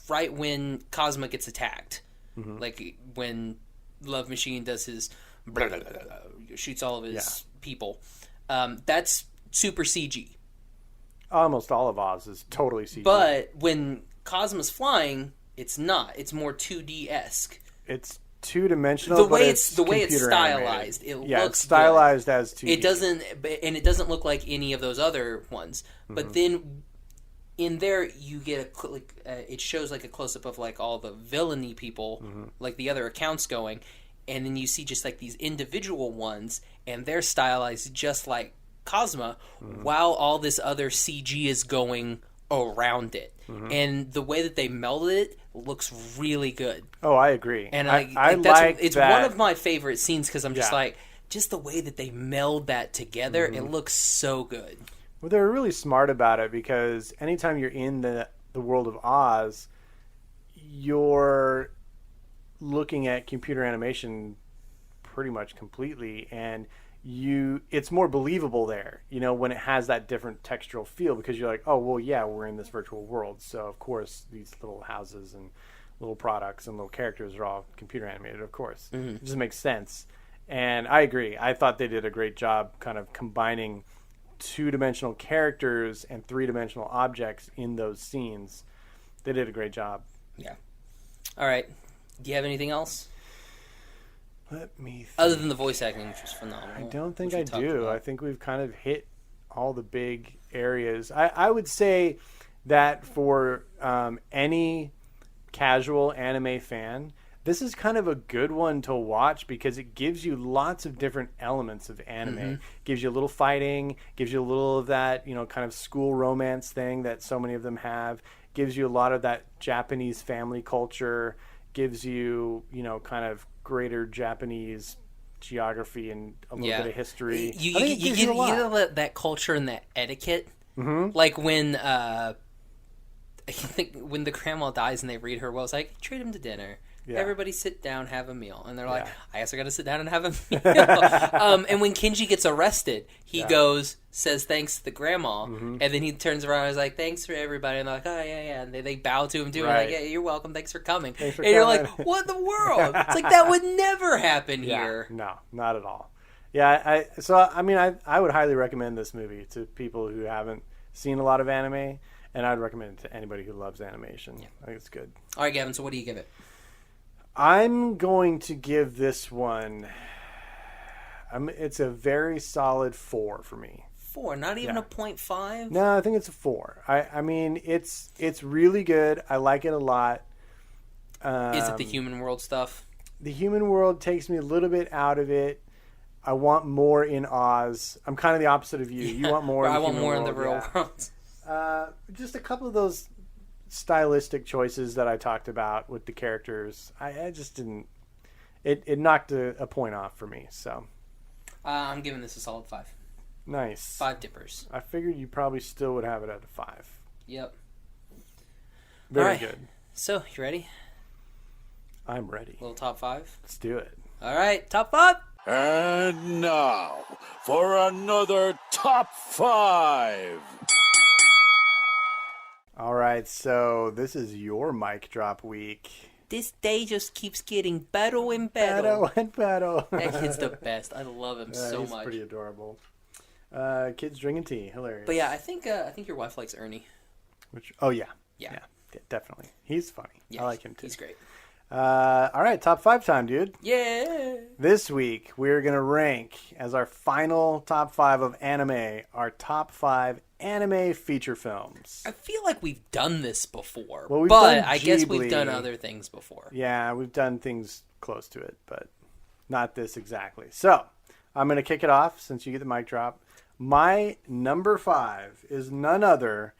right when Cosmo gets attacked. Like when Love Machine does his blah, blah, blah, blah, shoots all of his people. That's super CG. Almost all of Oz is totally CG. But when Cosmo's flying, it's not. It's more 2D-esque. It's two-dimensional. The way it's stylized, animated. Looks it's stylized good. As 2D. It doesn't look like any of those other ones. But then in there, you get it shows like a close up of like all the villainy people, like the other accounts going, and then you see just like these individual ones, and they're stylized just like Cosmo, while all this other CG is going around it, and the way that they melded it looks really good. Oh, I agree, and it's that. One of my favorite scenes because I'm just like, just the way that they meld that together, it looks so good. Well, they're really smart about it because anytime you're in the world of Oz, you're looking at computer animation pretty much completely, and it's more believable there, when it has that different textural feel, because you're like, oh, well, yeah, we're in this virtual world, so of course these little houses and little products and little characters are all computer animated, of course. It just makes sense. And I agree. I thought they did a great job kind of combining two-dimensional characters and three-dimensional objects in those scenes. They did a great job. Yeah. All right. Do you have anything else? Let me think. Other than the voice acting, which was phenomenal. I don't think I do. I think we've kind of hit all the big areas. I would say that for any casual anime fan, this is kind of a good one to watch because it gives you lots of different elements of anime. Gives you a little fighting, gives you a little of that, kind of school romance thing that so many of them have. Gives you a lot of that Japanese family culture. Gives you, kind of greater Japanese geography and a little bit of history. You get that culture and that etiquette. Like when I think when the grandma dies and they read her will, it's like, treat him to dinner. Yeah. Everybody sit down, have a meal. And they're like, I guess I got to sit down and have a meal. And when Kenji gets arrested, he goes, says thanks to the grandma, and then he turns around and is like, thanks for everybody. And they're like, oh, yeah. And they bow to him too. Right. And like, yeah, you're welcome. Thanks for coming. You're like, what in the world? It's like, that would never happen here. No, not at all. Yeah, I would highly recommend this movie to people who haven't seen a lot of anime, and I'd recommend it to anybody who loves animation. Yeah. I think it's good. All right, Gavin, so what do you give it? I'm going to give this one It's a very solid 4 for me. 4, not even a 0.5? No, I think it's a 4. I mean, it's really good. I like it a lot. Is it the human world stuff? The human world takes me a little bit out of it. I want more in Oz. I'm kind of the opposite of you. You want more. I want more in the real world. Just a couple of those stylistic choices that I talked about with the characters. I just didn't. It knocked a point off for me. So I'm giving this a solid 5. Nice. 5 dippers. I figured you probably still would have it at a 5. Yep. Very good. So, you ready? I'm ready. Little top 5? Let's do it. All right, top 5. And now for another top 5. All right, so this is your mic drop week. This day just keeps getting better and better. Better and better. That kid's the best. I love him so he's much. Pretty adorable. Kids drinking tea, hilarious. But yeah, I think your wife likes Ernie. Yeah, definitely. He's funny. Yeah, I like him too. He's great. All right, top 5 time, dude. Yeah. This week we're gonna rank as our final top 5 of anime, our top 5 anime feature films. I feel like we've done this before, Well, but I guess we've done other things before. Yeah, we've done things close to it, but not this exactly. So I'm gonna kick it off since you get the mic drop. My number 5 is none other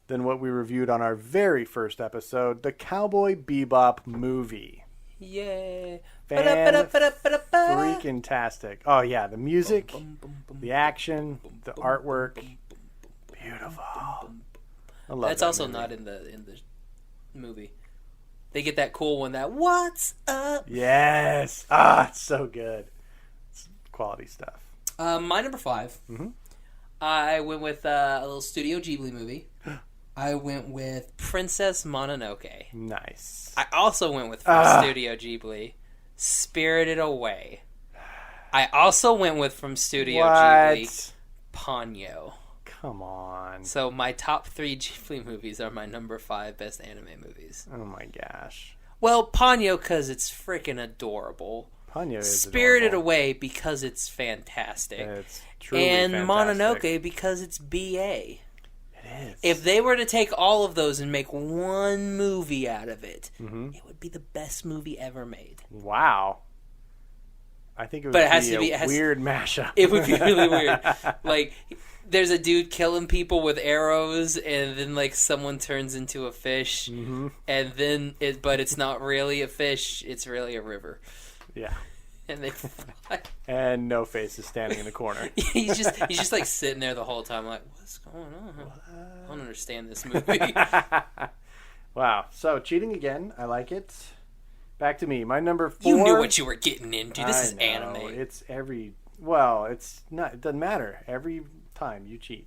than what we reviewed on our very first episode, the Cowboy Bebop movie. Yay. Freaking tastic. Oh yeah, the music, the action, the artwork. Beautiful. I love That's that also movie. not in the movie. They get that cool one, that "What's up?" Yes. It's so good. It's quality stuff. My number 5. Mm-hmm. I went with a little Studio Ghibli movie. I went with Princess Mononoke. Nice. I also went with from Studio Ghibli, Spirited Away. I also went with from Studio Ghibli, Ponyo. Come on. So my top 3 Ghibli movies are my number 5 best anime movies. Oh my gosh. Well, Ponyo because it's freaking adorable. Ponyo is Spirited adorable. Away because it's fantastic. It's truly and fantastic. Mononoke because it's BA. It is. If they were to take all of those and make one movie out of it, it would be the best movie ever made. Wow. I think it would be a weird mashup. It would be really weird. Like, there's a dude killing people with arrows, and then like someone turns into a fish, and then but it's not really a fish; it's really a river. Yeah. And they fly. And No Face is standing in the corner. he's just like sitting there the whole time, like, what's going on? I don't understand this movie. Wow. So cheating again. I like it. Back to me. My number 4. You knew what you were getting into. This is know. anime. It's it's not. It doesn't matter. Every time you cheat.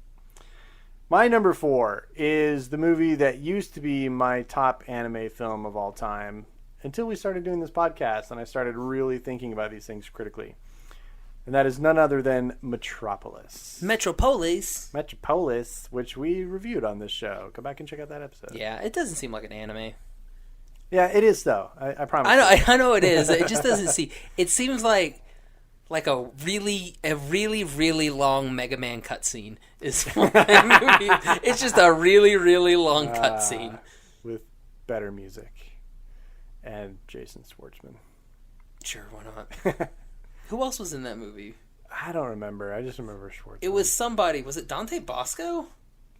My number 4 is the movie that used to be my top anime film of all time until we started doing this podcast and I started really thinking about these things critically. And that is none other than Metropolis. Metropolis, which we reviewed on this show. Go back and check out that episode. Yeah, it doesn't seem like an anime. Yeah, it is though. I promise. I know it is. It just doesn't see. It seems like a really long Mega Man cutscene is what that movie is. It's just a really long cutscene with better music and Jason Schwartzman. Sure, why not? Who else was in that movie? I don't remember. I just remember Schwartzman. It was somebody. Was it Dante Bosco?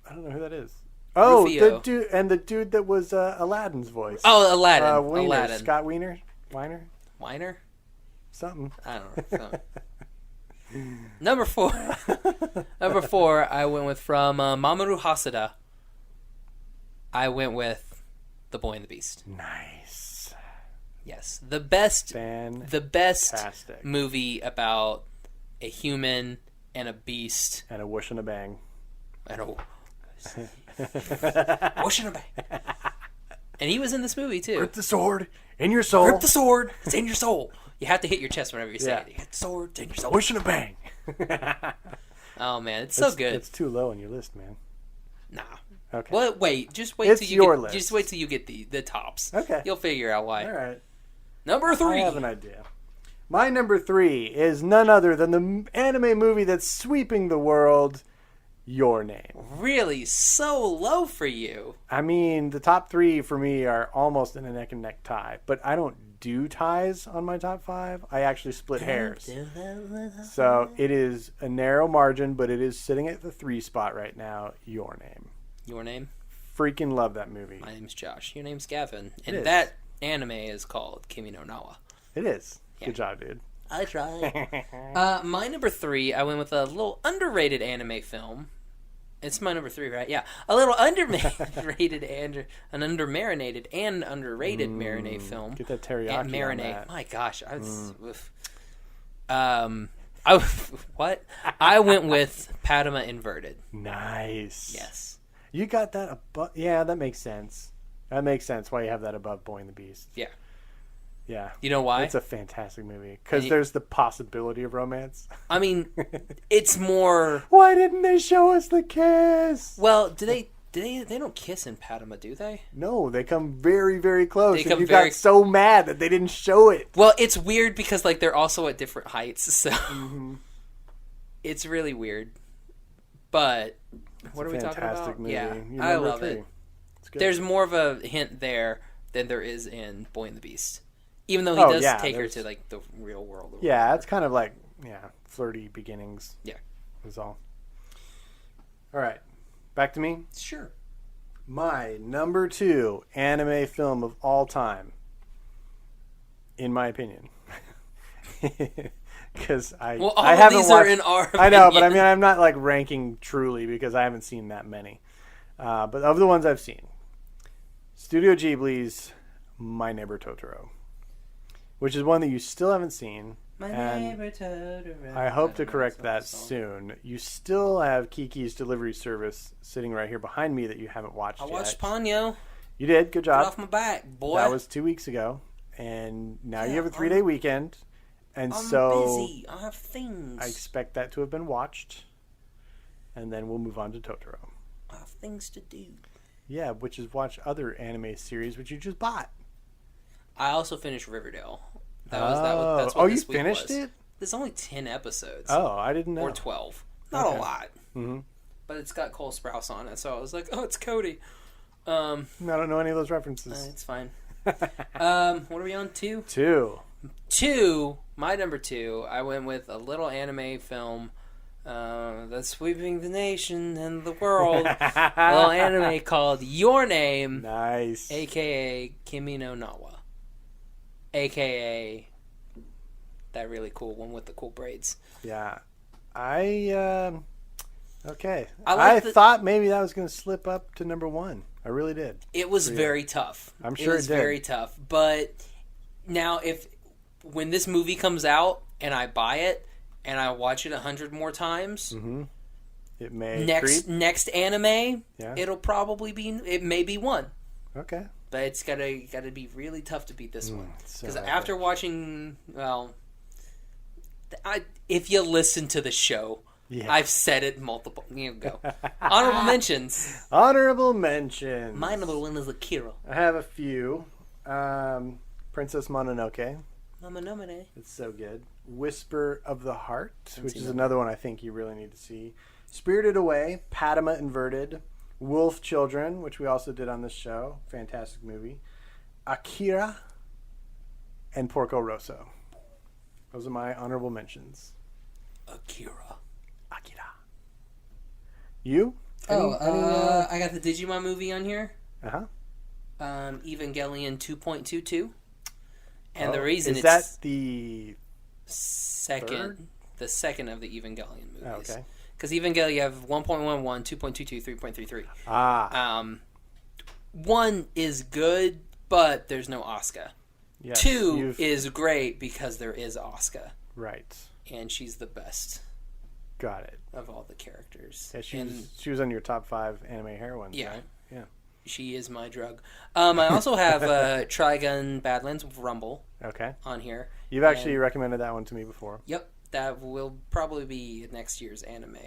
I don't know who that is. Oh, Rufio. the dude that was Aladdin's voice. Oh, Aladdin. Wiener, Aladdin. Scott Wiener? Weiner? Something. I don't know. Number 4. Number 4, I went with from Mamoru Hosoda. I went with The Boy and the Beast. Nice. Yes, the best Fantastic. movie about a human and a beast and a whoosh and a bang. And a whoosh and a bang. And he was in this movie too. Grip the sword in your soul. Grip the sword. It's in your soul. You have to hit your chest whenever you say it. You hit the sword. It's in your soul. Whoosh and a bang. Oh man, it's so good. It's too low on your list, man. Nah. Okay. Well, wait. Just wait it's till you your get. list. Just wait till you get the tops. Okay. You'll figure out why. All right. Number 3. I have an idea. My number 3 is none other than the anime movie that's sweeping the world, Your Name. Really? So low for you? I mean, the top 3 for me are almost in a neck and neck tie, but I don't do ties on my top 5. I actually split hairs. So it is a narrow margin, but it is sitting at the 3 spot right now, Your Name. Your Name? Freaking love that movie. My name's Josh. Your name's Gavin. And that anime is called Kimi no Nawa. It is. Yeah. Good job, dude. I tried. My number 3, I went with a little underrated anime film. It's my number 3, right? Yeah. A little underrated and an under-marinated and underrated marinade film. Get that teriyaki and marinade. On that. My gosh. What? I went with Padma Inverted. Nice. Yes. You got that above... Yeah, that makes sense. That makes sense why you have that above Boy and the Beast. Yeah. Yeah. You know why? It's a fantastic movie. Because there's the possibility of romance. I mean, it's more... Why didn't they show us the kiss? Well, they don't kiss in Padma, do they? No, they come very, very close. And you got so mad that they didn't show it. Well, it's weird because like they're also at different heights, so it's really weird. But what are we talking about? Movie. Yeah, I love it. There's more of a hint there than there is in Boy and the Beast. Even though he does take her to like the real world. Yeah, it's kind of like flirty beginnings. Yeah, is all. All right, back to me. Sure. My number 2 anime film of all time, in my opinion, because I haven't these watched. Are in our I know, but I mean, I'm not like ranking truly because I haven't seen that many. But of the ones I've seen, Studio Ghibli's My Neighbor Totoro, which is one that you still haven't seen. My Neighbor Totoro. I hope to correct that soon. You still have Kiki's Delivery Service sitting right here behind me that you haven't watched yet. I watched Ponyo. You did. Good job. Get off my back, boy. That was 2 weeks ago. And now you have a 3-day weekend. And I'm so busy. I have things. I expect that to have been watched. And then we'll move on to Totoro. I have things to do. Yeah, which is watch other anime series which you just bought. I also finished Riverdale. That's what you this week finished was. it? There's only 10 episodes. Oh, I didn't know. Or 12. Not a lot. Mm-hmm. But it's got Cole Sprouse on it, so I was like, oh, it's Cody. I don't know any of those references. It's fine. What are we on? 2? 2. My number 2, I went with a little anime film that's sweeping the nation and the world. A little anime called Your Name. Nice. A.K.A. Kimi no Nawa. A.K.A. that really cool one with the cool braids. Yeah. Okay. I thought maybe that was going to slip up to number 1. I really did. It was very tough. I'm sure it was very tough. But now when this movie comes out and I buy it and I watch it 100 more times, it may next anime, it'll probably be, it may be 1. Okay. But it's gotta be really tough to beat this one. Because So after watching, if you listen to the show, I've said it multiple. Go. Honorable mentions. Honorable mentions. My number 1 is Akira. I have a few. Princess Mononoke. Mononoke. It's so good. Whisper of the Heart, which is another one I think you really need to see. Spirited Away. Padma Inverted. Wolf Children, which we also did on this show. Fantastic movie. Akira. And Porco Rosso. Those are my honorable mentions. Akira. You? I got the Digimon movie on here. Uh-huh. Evangelion 2.22. And the reason is that the second of the Evangelion movies. Oh, okay. Because Evangelion, you have 1.11, 2.22, 3.33. Ah. 1 is good, but there's no Asuka. Yes, 2 is great because there is Asuka. Right. And she's the best. Got it. Of all the characters. Yeah, she was on your top 5 anime heroines, right? Yeah. She is my drug. I also have Trigun Badlands Rumble on here. You've actually recommended that one to me before. Yep. That will probably be next year's anime.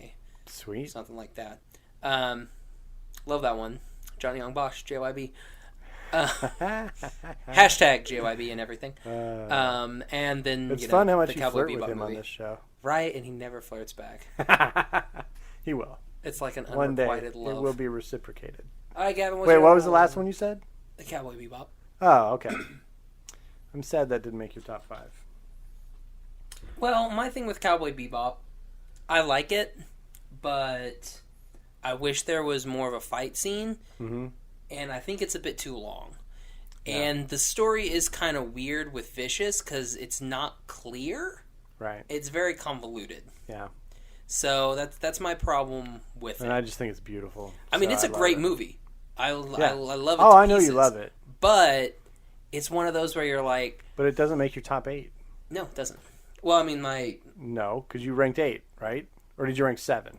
Sweet. Something like that. Love that one. Johnny Young Bosch, JYB. Hashtag JYB and everything. And then it's fun how much the you Cowboy flirt with Bebop him movie. on this show. Right, and he never flirts back. He will. It's like an One day unrequited love. it will be reciprocated. All right, Gavin. Wait, what was the last one you said? The Cowboy Bebop. Oh, okay. I'm sad that didn't make your top 5. Well, my thing with Cowboy Bebop, I like it, but I wish there was more of a fight scene, and I think it's a bit too long. Yeah. And the story is kind of weird with Vicious because it's not clear. Right. It's very convoluted. Yeah. So that's my problem with it. And I just think it's beautiful. I mean, it's a great movie. I love it. Oh, I know you love it. But it's one of those where you're like... But it doesn't make your top 8. No, it doesn't. Well, I mean, No, because you ranked 8, right? Or did you rank 7?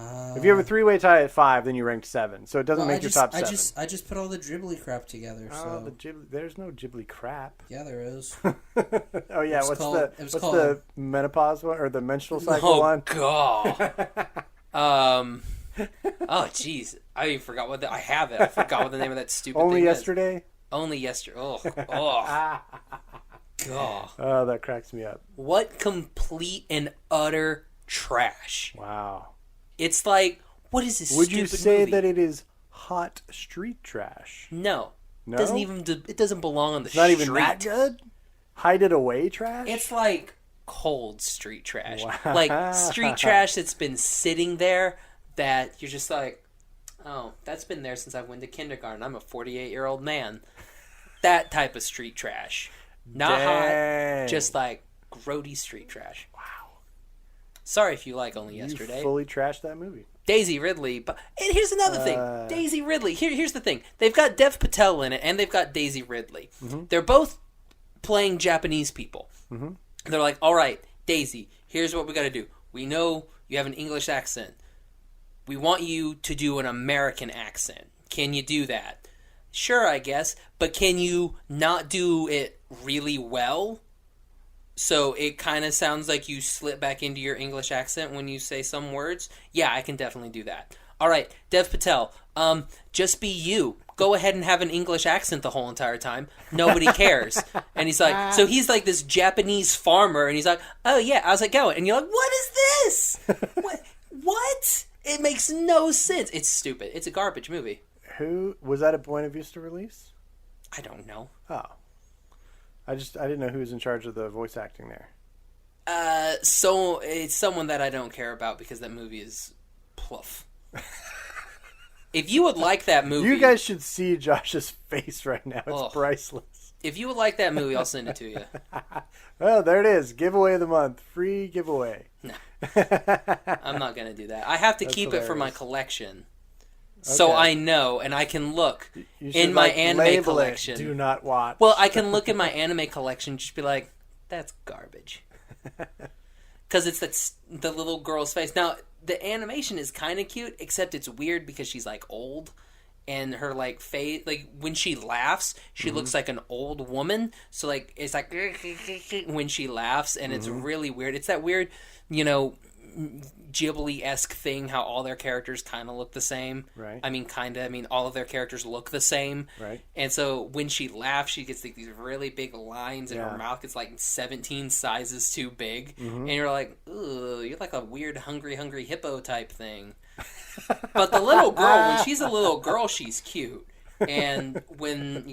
If you have a 3-way tie at 5, then you ranked 7. So it doesn't make your top 7. I just put all the Ghibli crap together. So. There's no Ghibli crap. Yeah, there is. Oh yeah, what's the menopause one or the menstrual cycle one? Oh god. Oh jeez, I even forgot what I have it. I forgot what the name of that stupid. Only thing yesterday. Is. Only yesterday. Oh. God. Oh, that cracks me up. What complete and utter trash. Wow. It's like, what is this? Would you say movie? that it is hot street trash? No. No. It doesn't belong on the street. Not even that good. Hide it away trash. It's like cold street trash. Wow. Like street trash that's been sitting there that you're just like, oh, that's been there since I went to kindergarten. I'm a 48-year-old man. That type of street trash. Not hot, just like grody street trash. Wow. Sorry if you like Only Yesterday. You fully trashed that movie. Daisy Ridley. And here's another thing. Daisy Ridley. Here's the thing. They've got Dev Patel in it, and they've got Daisy Ridley. Mm-hmm. They're both playing Japanese people. Mm-hmm. They're like, all right, Daisy, here's what we got to do. We know you have an English accent. We want you to do an American accent. Can you do that? Sure, I guess. But can you not do it really well? So it kind of sounds like you slip back into your English accent when you say some words. Yeah, I can definitely do that. All right, Dev Patel, just be you. Go ahead and have an English accent the whole entire time. Nobody cares. And he's like, so he's like this Japanese farmer, and he's like, oh yeah, how's it going? And you're like, what is this? What? It makes no sense. It's stupid. It's a garbage movie. Who was that a Buena Vista release? I don't know. Oh. I didn't know who was in charge of the voice acting there. So it's someone that I don't care about because that movie is pluff. If you would like that movie... You guys should see Josh's face right now. It's priceless. If you would like that movie, I'll send it to you. Well, there it is. Giveaway of the month. Free giveaway. No. I'm not going to do that. I have to keep it for my collection. Okay. So I know, and I can look in my anime collection. Do not watch. Well, I can look in my anime collection and just be like, that's garbage. Because it's the little girl's face. Now, the animation is kind of cute, except it's weird because she's like old. And her like face, like when she laughs, she looks like an old woman. So like it's like when she laughs, and it's really weird. It's that weird, Ghibli-esque thing how all their characters kind of look the same. Right. I mean, all of their characters look the same. Right. And so when she laughs, she gets like these really big lines in her mouth. It's like 17 sizes too big. And you're like, ooh, you're like a weird hungry hippo type thing. But the little girl, when she's a little girl, she's cute. And when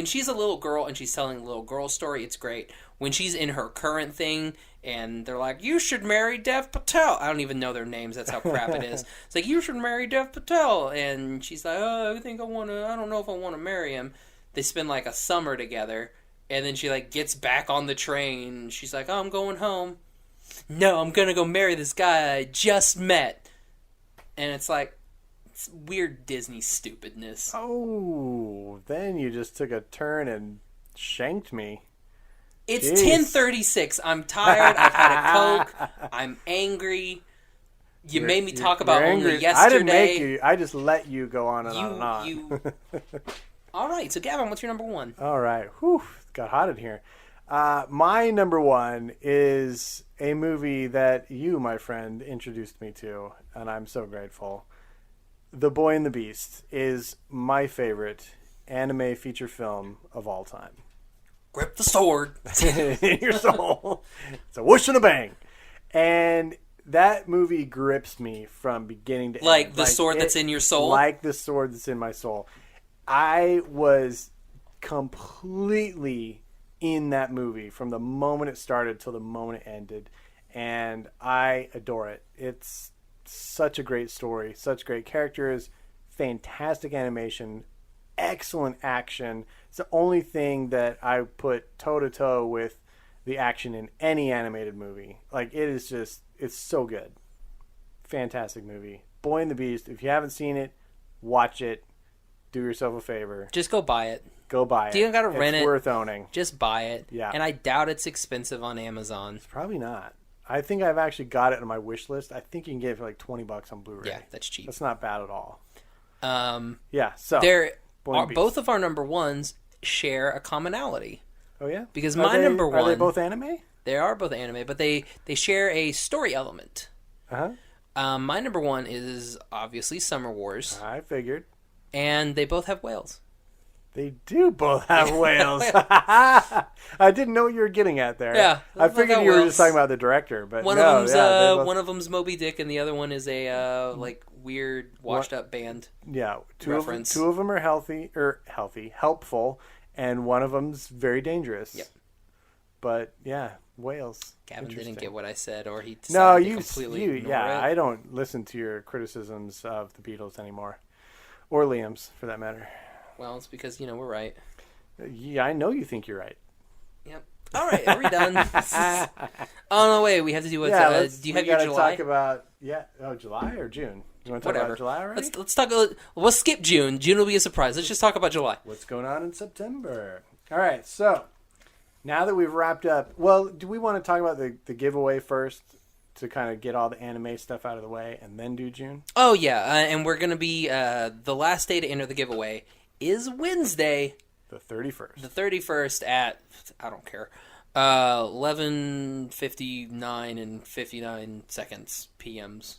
she's a little girl and she's telling a little girl story, it's great. When she's in her current thing and they're like, you should marry Dev Patel. I don't even know their names. That's how crap it is. It's like, you should marry Dev Patel. And she's like, oh, I don't know if I want to marry him. They spend like a summer together. And then she like gets back on the train. She's like, oh, I'm going home. No, I'm going to go marry this guy I just met. And it's like, it's weird Disney stupidness. Oh, then you just took a turn and shanked me. It's 10:36. I'm tired. I've had a Coke. I'm angry. You made me talk about Only Yesterday. I didn't make you. I just let you go on and on and on. All right. So, Gavin, what's your number one? All right. Whew. It got hot in here. My number one is a movie that you, my friend, introduced me to, and I'm so grateful. The Boy and the Beast is my favorite anime feature film of all time. Grip the sword. In your soul. It's a whoosh and a bang. And that movie grips me from beginning to end. Like the sword that's in your soul? Like the sword that's in my soul. I was completely in that movie from the moment it started till the moment it ended. And I adore it. It's such a great story. Such great characters. Fantastic animation. Excellent action. It's the only thing that I put toe-to-toe with the action in any animated movie. Like, it is just, it's so good. Fantastic movie. Boy and the Beast. If you haven't seen it, watch it. Do yourself a favor. Just go buy it. Go buy it. You don't got to rent it. It's worth owning. Just buy it. Yeah. And I doubt it's expensive on Amazon. It's probably not. I think I've actually got it on my wish list. I think you can get it for like $20 on Blu-ray. Yeah, that's cheap. That's not bad at all. Yeah, so both of our number ones share a commonality. Oh yeah, because number one, are they both anime? They are both anime, but they share a story element. My number one is obviously Summer Wars. I figured, and they both have whales. They do both have whales. I didn't know what you were getting at there. Yeah, I figured you were just talking about the director, but one of them's Moby Dick, and the other one is a like weird washed up band. Yeah, two of them are helpful, and one of them's very dangerous. Yep. But yeah, whales. Gavin didn't get what I said, or he decided to completely ignore it. I don't listen to your criticisms of the Beatles anymore, or Liam's for that matter. Well, it's because, we're right. Yeah, I know you think you're right. Yep. All right, are we done? Oh, no, wait, we have to do what's... do you have your July? Talk about... July or June? You want to talk about July already? Let's talk... We'll skip June. June will be a surprise. Let's just talk about July. What's going on in September? All right, so now that we've wrapped up... Well, do we want to talk about the giveaway first to kind of get all the anime stuff out of the way and then do June? Oh, yeah, and we're going to be... the last day to enter the giveaway is Wednesday, the 31st. The 31st at, I don't care, 11:59 and 59 seconds PMs.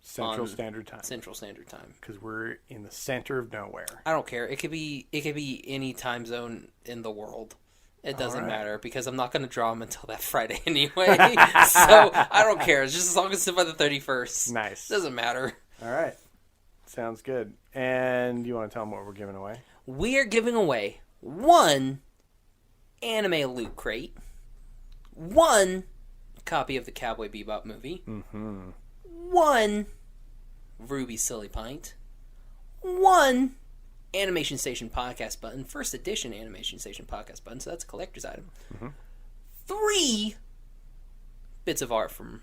Central Standard Time. Central Standard Time. Because we're in the center of nowhere. I don't care. It could be any time zone in the world. It doesn't matter because I'm not going to draw them until that Friday anyway. So I don't care. It's just as long as it's by the 31st. Nice. Doesn't matter. All right. Sounds good. And you want to tell them what we're giving away? We are giving away 1 anime loot crate, 1 copy of the Cowboy Bebop movie, 1 Ruby Silly Pint, 1 Animation Station podcast button, first edition Animation Station podcast button, so that's a collector's item, 3 bits of art from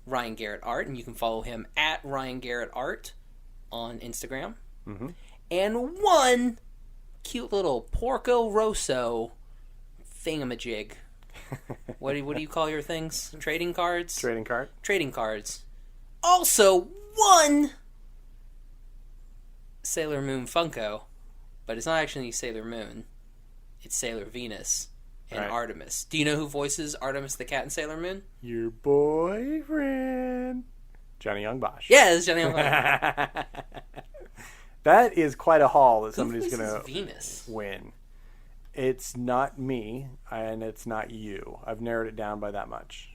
Ryan Garrett Art, and you can follow him at Ryan Garrett Art on Instagram. And 1 cute little Porco Rosso thingamajig. What do you call your things? Trading cards? Trading card. Trading cards. Also 1 Sailor Moon Funko, but it's not actually Sailor Moon. It's Sailor Venus and Artemis. Do you know who voices Artemis the Cat in Sailor Moon? Your boyfriend. Johnny Young Bosch. Yeah, it's Johnny Young Bosch. That is quite a haul that somebody's going to Venus? Win. It's not me, and it's not you. I've narrowed it down by that much.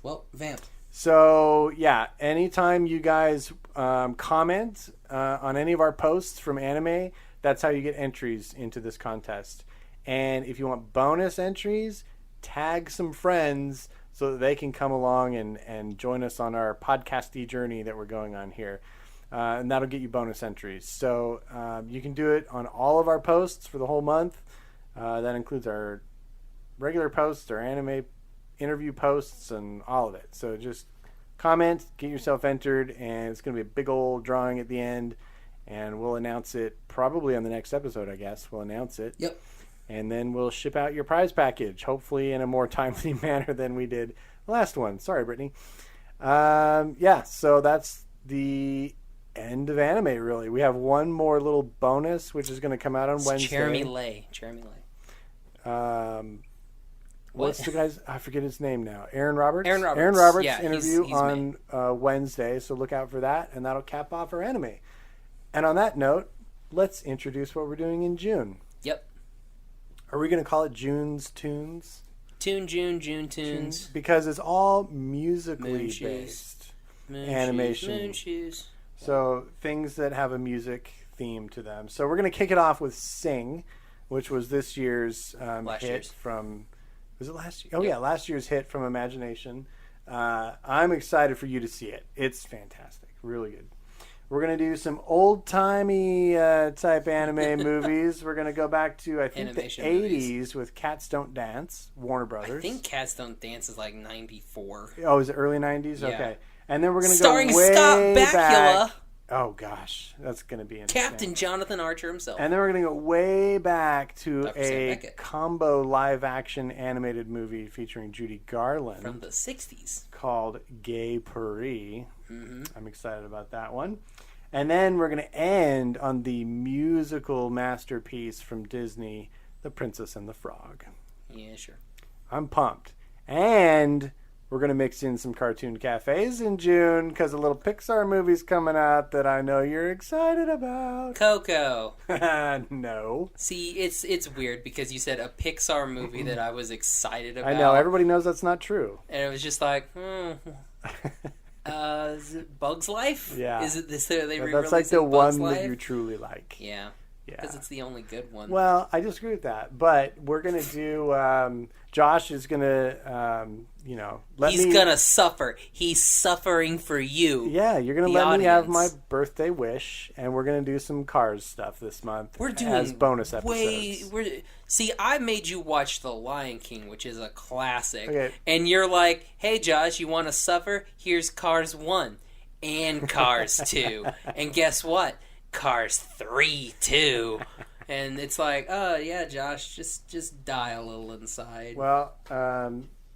Well, Vamp. So, yeah, anytime you guys comment on any of our posts from anime, that's how you get entries into this contest. And if you want bonus entries, tag some friends so that they can come along and join us on our podcasty journey that we're going on here. And that'll get you bonus entries. So you can do it on all of our posts for the whole month. That includes our regular posts, our anime interview posts, and all of it. So just comment, get yourself entered, and it's going to be a big old drawing at the end. And we'll announce it probably on the next episode, I guess. We'll announce it. Yep. And then we'll ship out your prize package, hopefully in a more timely manner than we did the last one. Sorry, Brittany. So that's the end of anime, really. We have one more little bonus, which is going to come out on Wednesday. Jeremy Lay. What's the guy's... I forget his name now. Aaron Roberts? Aaron Roberts yeah, interview he's on Wednesday, so look out for that, and that'll cap off our anime. And on that note, let's introduce what we're doing in June. Yep. Are we going to call it June's Tunes? June Tunes. Because it's all musically Moon based animation. animation. Moon shoes. So things that have a music theme to them. So we're going to kick it off with Sing, which was this year's hit from... Was it last year? Oh, yeah, last year's hit from Imagination. I'm excited for you to see it. It's fantastic. Really good. We're going to do some old-timey type anime movies. We're going to go back to, I think, Animation the 80s movies. with Cats Don't Dance, Warner Brothers. I think Cats Don't Dance is like 94. Oh, is it early 90s? Yeah. Okay. And then we're going to go Starring way Scott back. Bakula. Oh, gosh. That's going to be interesting. Captain Jonathan Archer himself. And then we're going to go way back to Dr. Sam a Beckett. combo live-action animated movie featuring Judy Garland. From the 60s. Called Gay Paris. Mm-hmm. I'm excited about that one. And then we're going to end on the musical masterpiece from Disney, The Princess and the Frog. Yeah, sure. I'm pumped. And we're going to mix in some cartoon cafes in June because a little Pixar movie's coming out that I know you're excited about. Coco. No. See, it's weird because you said a Pixar movie that I was excited about. I know. Everybody knows that's not true. And it was just like, is it Bug's Life? Yeah. Is it this? Are they That's like the Bug's one Life? that you truly like. Yeah. Yeah. Because it's the only good one. Well, I disagree with that, but we're gonna do. Josh is gonna, let He's me. gonna suffer. He's suffering for you. Yeah, you're gonna the let me have audience. my birthday wish, and we're gonna do some Cars stuff this month. We're doing as bonus episodes. See, I made you watch The Lion King, which is a classic, Okay. and you're like, "Hey, Josh, you want to suffer? Here's Cars 1 and Cars 2, and guess what? Cars 3 too." And it's like, "Oh yeah, Josh, just die a little inside." Well,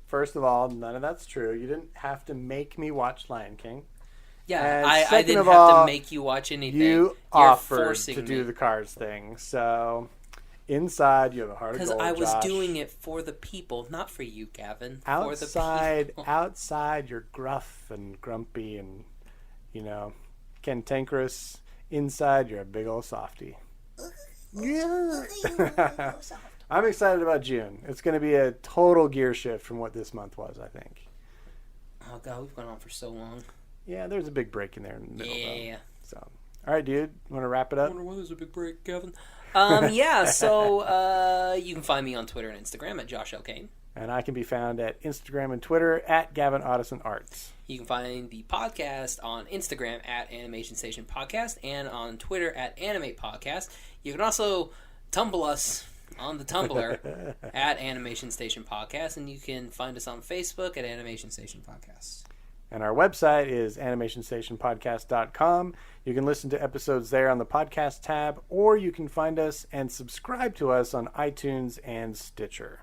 first of all, none of that's true. You didn't have to make me watch Lion King. Yeah, And I second didn't of have all, to make you watch anything. You You're offered forcing to me. do the Cars thing, so inside you have a heart of Because gold. I was Josh. doing it for the people, not for you, Gavin. For the Outside, people. outside, you're gruff and grumpy and, cantankerous. Inside, you're a big old softy. Yeah. I'm excited about June. It's going to be a total gear shift from what this month was, I think. Oh god, we've gone on for so long. Yeah, there's a big break in there in the middle. Yeah. Though. So, all right, dude. Want to wrap it I up? wonder why there's a big break, Gavin. Yeah, so you can find me on Twitter and Instagram at Josh L. Kane. And I can be found at Instagram and Twitter at Gavin Audison Arts. You can find the podcast on Instagram at Animation Station Podcast and on Twitter at Animate Podcast. You can also tumble us on the Tumblr at Animation Station Podcast, and you can find us on Facebook at Animation Station Podcast. And our website is animationstationpodcast.com. You can listen to episodes there on the podcast tab, or you can find us and subscribe to us on iTunes and Stitcher.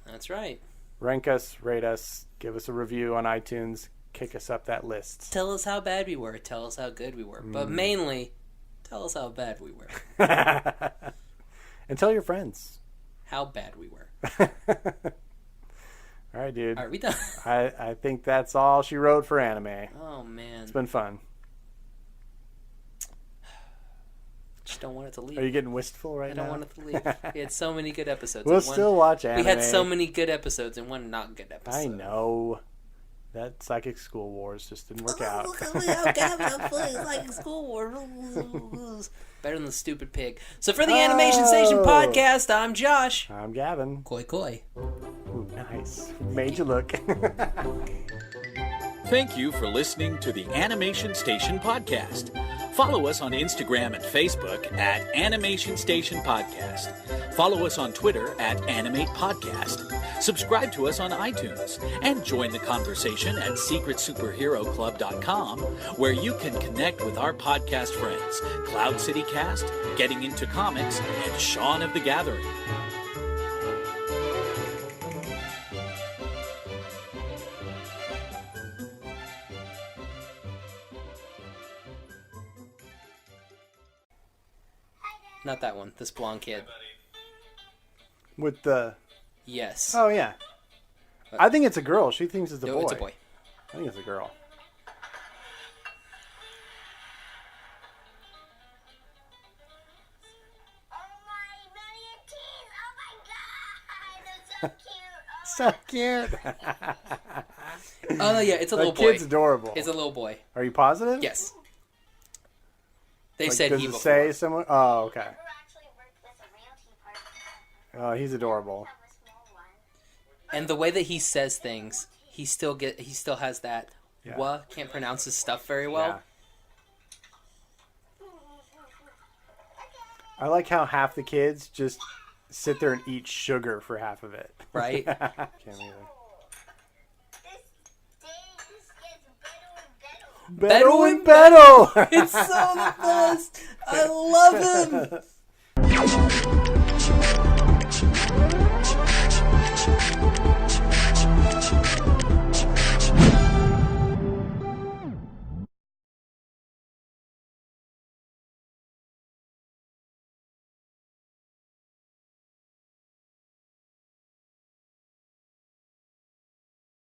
That's right. Rank us, rate us, give us a review on iTunes, kick us up that list. Tell us how bad we were. Tell us how good we were. But mainly, tell us how bad we were. And tell your friends. How bad we were. All right, dude. Are we done? I think that's all she wrote for anime. Oh, man. It's been fun. Just don't want it to leave. Are you getting wistful right I now? don't want it to leave. We had so many good episodes. We'll and one- still watch anime. We had so many good episodes and one not good episode. I know. That Psychic School Wars just didn't work out. Better than the stupid pig. So for the Animation Station podcast, I'm Josh. I'm Gavin. Koi koi. Ooh, nice. Made you look. Thank you for listening to the Animation Station Podcast. Follow us on Instagram and Facebook at Animation Station Podcast. Follow us on Twitter at Animate Podcast. Subscribe to us on iTunes. And join the conversation at SecretSuperheroClub.com, where you can connect with our podcast friends, Cloud City Cast, Getting Into Comics, and Shaun of the Gathering. Not that one. This blonde kid. With the... Yes. Oh, yeah. I think it's a girl. She thinks it's a No, boy. it's a boy. I think it's a girl. So cute. Oh no, yeah, it's a little boy. The kid's adorable. It's a little boy. Are you positive? Yes. They Like, said does he it before. say someone? Oh, okay. Oh, he's adorable. And the way that he says things, he still has that can't pronounce his stuff very well. Yeah. I like how half the kids just sit there and eat sugar for half of it. Right? Can't either. Beto and Beto! It's so the best. I love him.